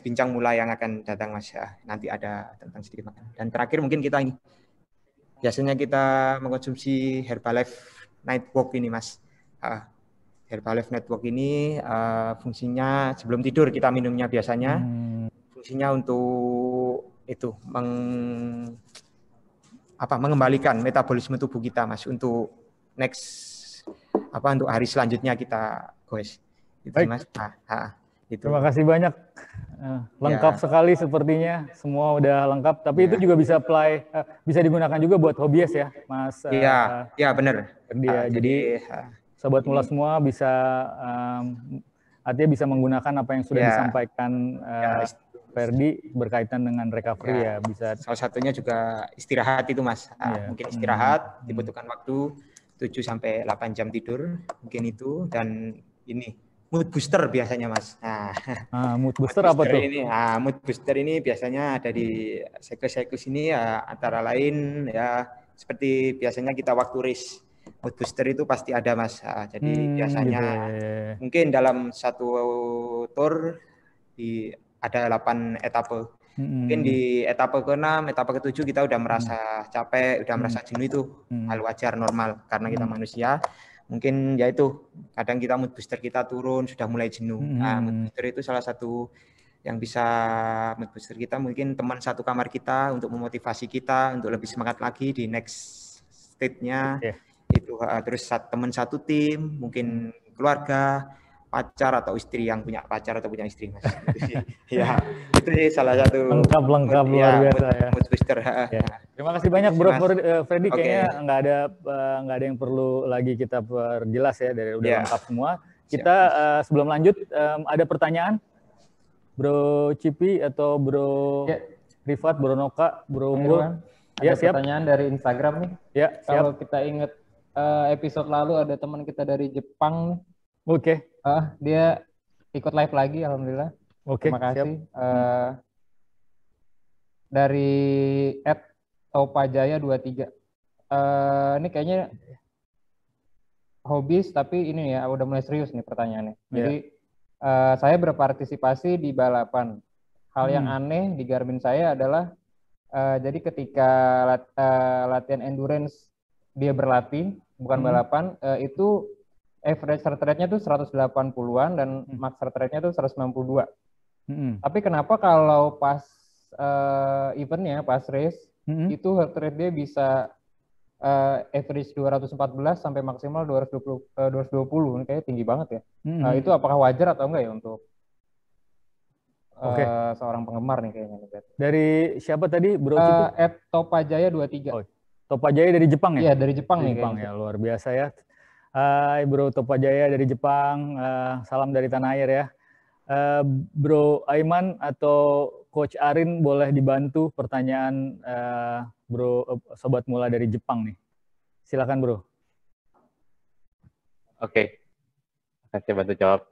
K: bincang mulai yang akan datang, Mas. Nanti ada tentang sedikit makan. Dan terakhir mungkin kita ini. Biasanya kita mengkonsumsi Herbalife Nightwalk ini, Mas. Herbalife Nightwalk ini fungsinya sebelum tidur kita minumnya biasanya. Fungsinya untuk itu mengembalikan metabolisme tubuh kita, Mas, untuk untuk hari selanjutnya kita goes. Itu, Mas. Itu.
A: Terima kasih banyak. Lengkap sekali sepertinya, semua udah lengkap. Tapi itu juga bisa bisa digunakan juga buat hobies ya, Mas.
K: Iya, benar.
A: Jadi sobat mula semua bisa artinya bisa menggunakan apa yang sudah disampaikan Ferdi berkaitan dengan recovery ya. Bisa.
K: Salah satunya juga istirahat itu, Mas. Mungkin istirahat dibutuhkan waktu 7 sampai 8 jam tidur, mungkin itu, dan ini mood booster biasanya, Mas.
A: Mood booster apa tuh?
K: Mood booster ini biasanya ada di cyclist ini antara lain ya seperti biasanya kita waktu race. mood booster itu pasti ada Mas. Jadi biasanya
A: Gitu.
K: mungkin dalam satu tour ada 8 etape. Mungkin di etape ke-6, etape ke-7 kita udah merasa capek, udah merasa jenuh, itu hal wajar, normal karena kita manusia. Mungkin ya itu, kadang kita mood booster kita turun, sudah mulai jenuh. Nah, mood booster itu salah satu yang bisa mood booster kita, mungkin teman satu kamar kita untuk memotivasi kita untuk lebih semangat lagi di next stage-nya. Itu terus teman satu tim, mungkin keluarga, pacar atau istri yang punya pacar atau punya istri, Mas. Ya, itu sih salah satu
A: lengkap luar biasa ya.
K: Mood booster.
A: Ya. Terima kasih banyak Bro Freddy. Kayaknya nggak ada yang perlu lagi kita perjelas ya, dari udah lengkap semua. Kita sebelum lanjut ada pertanyaan Bro Cipi atau Bro Rifat, Bro Noka, Bro Unggul.
F: Ada pertanyaan dari Instagram nih.
A: Ya,
F: kalau kita ingat episode lalu ada teman kita dari Jepang.
A: Oke.
F: Dia ikut live lagi, alhamdulillah.
A: Oke.
F: Terima kasih. Dari @topajaya23. Ini kayaknya hobis, tapi ini ya udah mulai serius nih pertanyaannya. Jadi saya berpartisipasi di balapan. Hal yang aneh di Garmin saya adalah jadi ketika latihan endurance dia berlatih, bukan balapan, itu average heart rate-nya tuh 180-an dan max heart rate-nya tuh 192. Tapi kenapa kalau pas eventnya, pas race, itu heart rate dia bisa average 214 sampai maksimal 220. Ini kayaknya tinggi banget ya. Itu apakah wajar atau enggak ya untuk seorang penggemar nih kayaknya.
A: Dari siapa tadi Bro Cipi?
F: @topajaya23.
A: Topajaya dari Jepang ya?
F: Iya, dari Jepang nih
A: Jepang ya, luar biasa ya. Hai Bro Topajaya dari Jepang, salam dari tanah air ya. Bro Aiman atau Coach Arin boleh dibantu pertanyaan Bro Sobat Mula dari Jepang nih. Silakan Bro.
C: Oke, saya bantu jawab.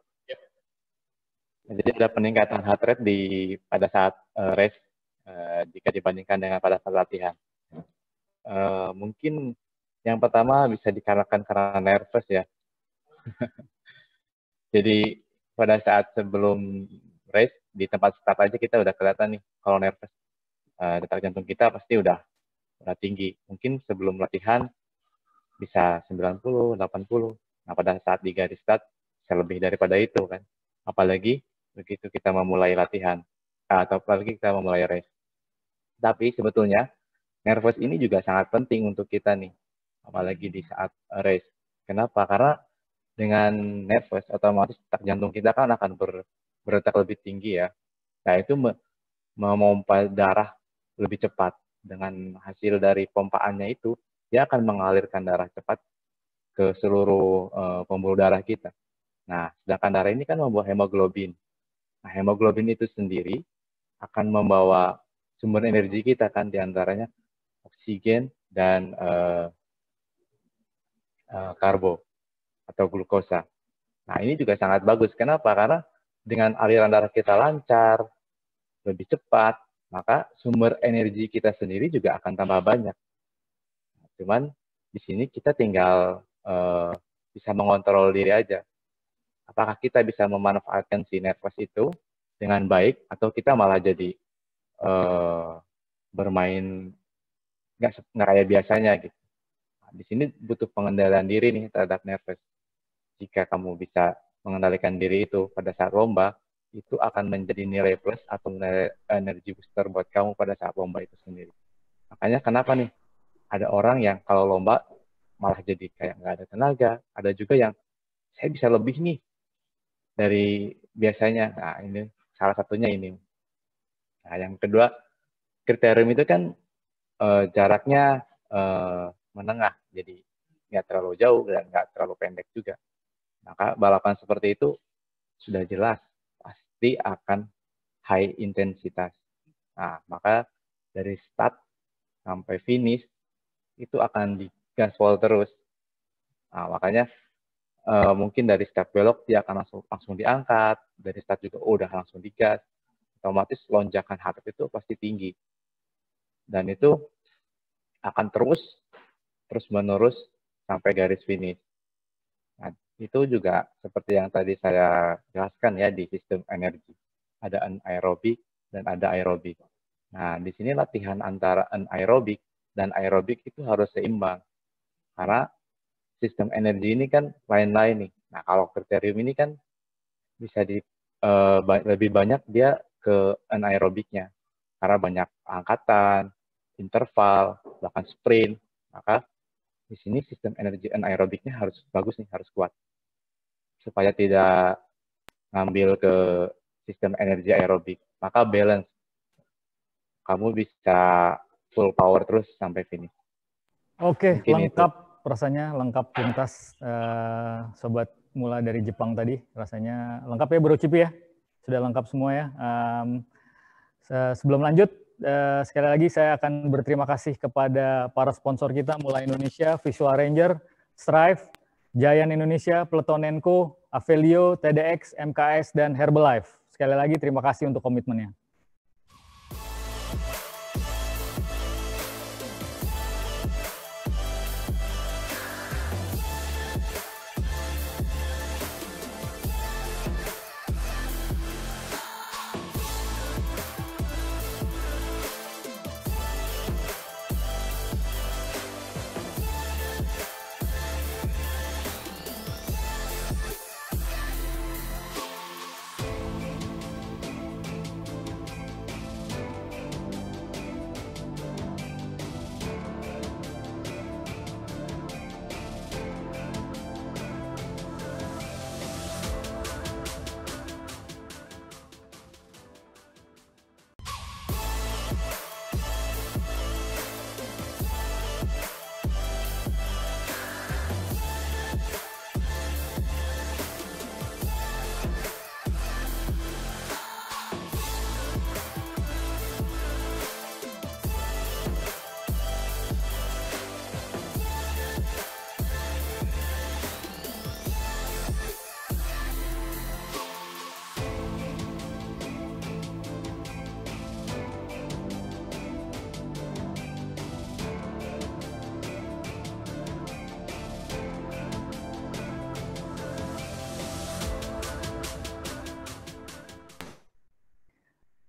C: Jadi ada peningkatan heart rate pada saat race jika dibandingkan dengan pada saat latihan. Mungkin yang pertama bisa dikarenakan karena nervous ya. Jadi pada saat sebelum race di tempat start aja kita udah kelihatan nih kalau nervous. Detak jantung kita pasti udah tinggi. Mungkin sebelum latihan bisa 90, 80. Nah pada saat di garis start bisa lebih daripada itu kan. Apalagi begitu kita memulai latihan atau apalagi kita memulai race. Tapi sebetulnya nervous ini juga sangat penting untuk kita nih, apalagi di saat race. Kenapa? Karena dengan nervous otomatis detak jantung kita kan akan berdetak lebih tinggi ya. Nah itu memompa darah lebih cepat. Dengan hasil dari pompaannya itu, dia akan mengalirkan darah cepat ke seluruh pembuluh darah kita. Nah, sedangkan darah ini kan membawa hemoglobin. Nah, hemoglobin itu sendiri akan membawa sumber energi kita kan, diantaranya oksigen dan karbo atau glukosa. Nah, ini juga sangat bagus. Kenapa? Karena dengan aliran darah kita lancar, lebih cepat, maka sumber energi kita sendiri juga akan tambah banyak. Cuman di sini kita tinggal bisa mengontrol diri aja. Apakah kita bisa memanfaatkan si nervous itu dengan baik, atau kita malah jadi bermain nggak kayak biasanya gitu. Nah, di sini butuh pengendalian diri nih terhadap nervous. Jika kamu bisa mengendalikan diri itu pada saat lomba, itu akan menjadi nilai plus atau nilai energi booster buat kamu pada saat lomba itu sendiri. Makanya kenapa nih ada orang yang kalau lomba malah jadi kayak nggak ada tenaga, ada juga yang saya bisa lebih nih dari biasanya. Nah ini salah satunya ini. Nah yang kedua, kriterium itu kan jaraknya menengah, jadi nggak terlalu jauh dan nggak terlalu pendek juga. Maka balapan seperti itu sudah jelas pasti akan high intensitas. Nah, maka dari start sampai finish itu akan digaspol terus. Nah, makanya mungkin dari start belok dia akan langsung diangkat, dari start juga udah langsung digas. Otomatis lonjakan heart rate itu pasti tinggi. Dan itu akan terus menerus sampai garis finish. Nah, itu juga seperti yang tadi saya jelaskan ya di sistem energi. Ada anaerobik dan ada aerobik. Nah, di sini latihan antara anaerobik dan aerobik itu harus seimbang. Karena sistem energi ini kan lain-lain nih. Nah, kalau kriterium ini kan bisa lebih banyak dia ke anaerobiknya. Karena banyak angkatan, interval, bahkan sprint. Maka di sini sistem energi anaerobiknya harus bagus nih, harus kuat. Supaya tidak ngambil ke sistem energi aerobik. Maka balance. Kamu bisa full power terus sampai finish.
A: Oke,
C: Mungkin
A: lengkap
C: itu.
A: rasanya, lengkap tuntas Sobat Mula dari Jepang tadi. Rasanya lengkap ya Bro Cipi ya? Sudah lengkap semua ya. Sebelum lanjut, sekali lagi saya akan berterima kasih kepada para sponsor kita, Mula Indonesia, Visual Ranger, Strive, Giant Indonesia, Pletonenko, Avelio, TDX, MKS, dan Herbalife. Sekali lagi terima kasih untuk komitmennya.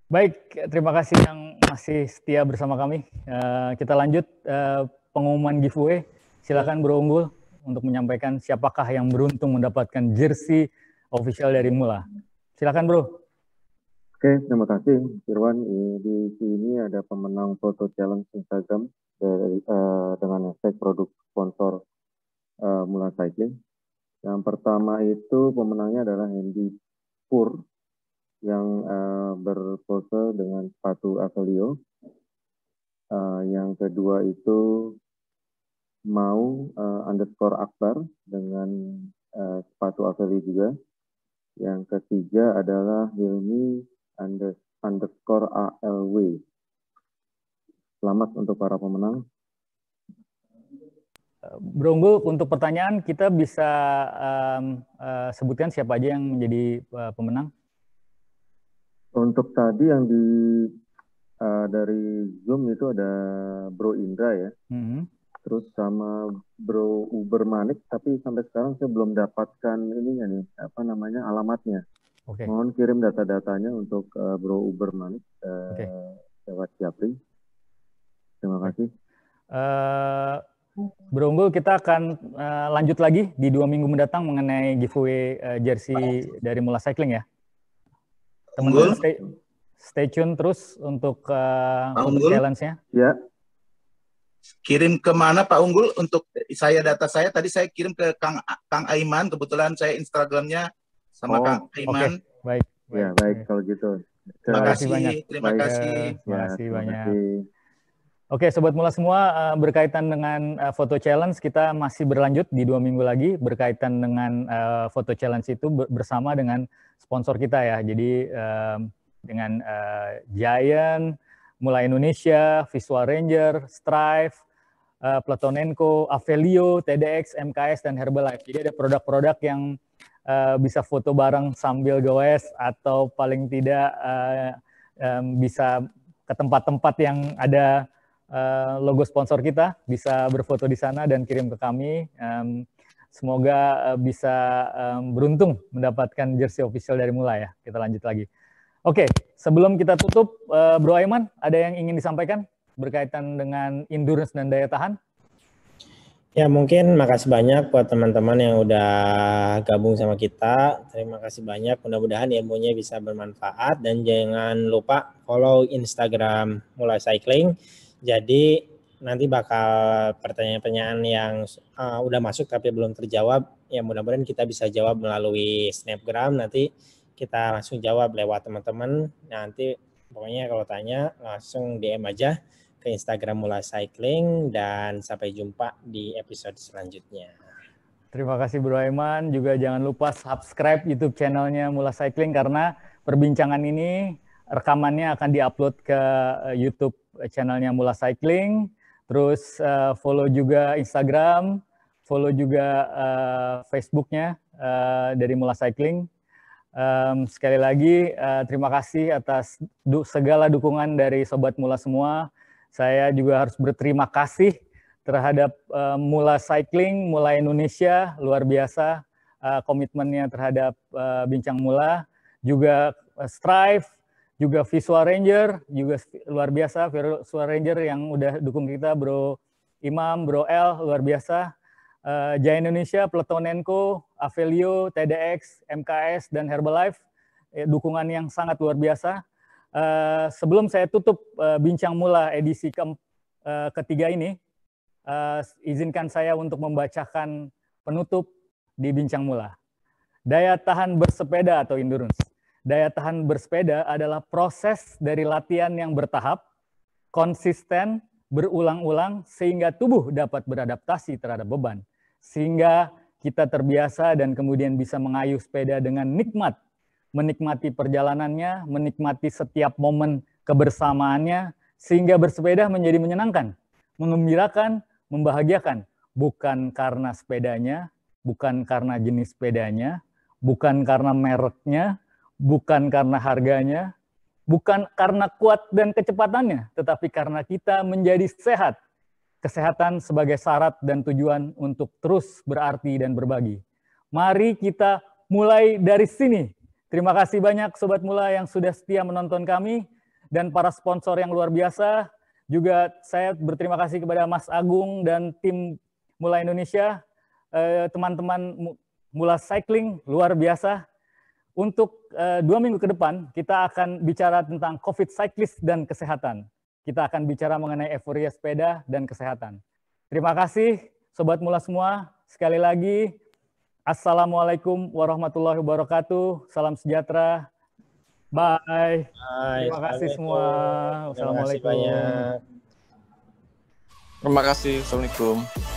A: Baik, terima kasih yang masih setia bersama kami. Kita lanjut pengumuman giveaway. Silakan Bro Unggul untuk menyampaikan siapakah yang beruntung mendapatkan jersey official dari Mula. Silakan Bro.
D: Oke, terima kasih Irwan. Di sini ada pemenang foto challenge Instagram dengan hashtag produk sponsor Mula Cycling. Yang pertama itu pemenangnya adalah Hendy Pur yang berpose dengan sepatu Avelio. Yang kedua itu Mau _Akbar dengan sepatu Avelio juga. Yang ketiga adalah Hilmi _ALW. Selamat untuk para pemenang.
A: Bro Unggul, untuk pertanyaan kita bisa sebutkan siapa aja yang menjadi pemenang?
D: Untuk tadi yang dari Zoom itu ada Bro Indra ya. Terus sama Bro Uber Manik, tapi sampai sekarang saya belum dapatkan ininya nih, alamatnya. Mohon kirim data-datanya untuk Bro Uber Manik lewat Japri. Terima kasih.
A: Bro Unggul, kita akan lanjut lagi di 2 minggu mendatang mengenai giveaway jersey dari Mula Cycling ya. Teman-teman stay tune terus untuk challenge-nya.
G: Ya. Kirim ke mana Pak Unggul untuk data saya tadi saya kirim ke Kang Aiman, kebetulan saya Instagramnya sama Kang Aiman.
A: Baik.
D: Ya, baik kalau gitu.
G: Terima kasih banyak. Terima kasih.
A: Terima kasih banyak. Oke, Sobat Mula semua, berkaitan dengan foto challenge, kita masih berlanjut di 2 minggu lagi berkaitan dengan foto challenge itu bersama dengan sponsor kita ya. Jadi dengan Giant, Mula Indonesia, Visual Ranger, Strive, Pletonenko, Avelio, TDX, MKS, dan Herbalife. Jadi ada produk-produk yang bisa foto bareng sambil goes atau paling tidak bisa ke tempat-tempat yang ada logo sponsor kita, bisa berfoto di sana dan kirim ke kami. Semoga bisa beruntung mendapatkan jersey official dari Mula ya. Kita lanjut lagi. Oke, sebelum kita tutup, Bro Aiman, ada yang ingin disampaikan berkaitan dengan endurance dan daya tahan?
B: Ya, mungkin makasih banyak buat teman-teman yang udah gabung sama kita. Terima kasih banyak, mudah-mudahan ilmunya bisa bermanfaat. Dan jangan lupa follow Instagram Mula Cycling. Jadi nanti bakal pertanyaan-pertanyaan yang udah masuk tapi belum terjawab, ya mudah-mudahan kita bisa jawab melalui Snapgram. Nanti kita langsung jawab lewat teman-teman. Nanti pokoknya kalau tanya langsung DM aja ke Instagram Mula Cycling, dan sampai jumpa di episode selanjutnya.
A: Terima kasih Bro Aiman, juga jangan lupa subscribe YouTube channelnya Mula Cycling karena perbincangan ini rekamannya akan diupload ke YouTube channelnya Mula Cycling. Terus follow juga Instagram, follow juga Facebooknya dari Mula Cycling. Sekali lagi terima kasih atas segala dukungan dari Sobat Mula semua. Saya juga harus berterima kasih terhadap Mula Cycling, Mula Indonesia, luar biasa komitmennya terhadap Bincang Mula, juga Strive, juga Visual Ranger, juga luar biasa Visual Ranger yang udah dukung kita, Bro Imam, Bro El, luar biasa. Jaya Indonesia, Pletonenko, Avelio, TDX, MKS, dan Herbalife, dukungan yang sangat luar biasa. Sebelum saya tutup Bincang Mula edisi ketiga ini, izinkan saya untuk membacakan penutup di Bincang Mula. Daya tahan bersepeda atau endurance. Daya tahan bersepeda adalah proses dari latihan yang bertahap, konsisten, berulang-ulang, sehingga tubuh dapat beradaptasi terhadap beban. Sehingga kita terbiasa dan kemudian bisa mengayuh sepeda dengan nikmat, menikmati perjalanannya, menikmati setiap momen kebersamaannya, sehingga bersepeda menjadi menyenangkan, mengembirakan, membahagiakan, bukan karena sepedanya, bukan karena jenis sepedanya, bukan karena mereknya, bukan karena harganya, bukan karena kuat dan kecepatannya, tetapi karena kita menjadi sehat. Kesehatan sebagai syarat dan tujuan untuk terus berarti dan berbagi. Mari kita mulai dari sini. Terima kasih banyak Sobat Mula yang sudah setia menonton kami dan para sponsor yang luar biasa. Juga saya berterima kasih kepada Mas Agung dan tim Mula Indonesia, teman-teman Mula Cycling luar biasa. Untuk 2 minggu ke depan kita akan bicara tentang COVID cyclist dan kesehatan. Kita akan bicara mengenai euforia sepeda dan kesehatan. Terima kasih Sobat Mula semua. Sekali lagi, Assalamualaikum warahmatullahi wabarakatuh. Salam sejahtera. Bye. Terima kasih semua. Assalamualaikum.
B: Terima kasih banyak.
L: Terima kasih. Assalamualaikum.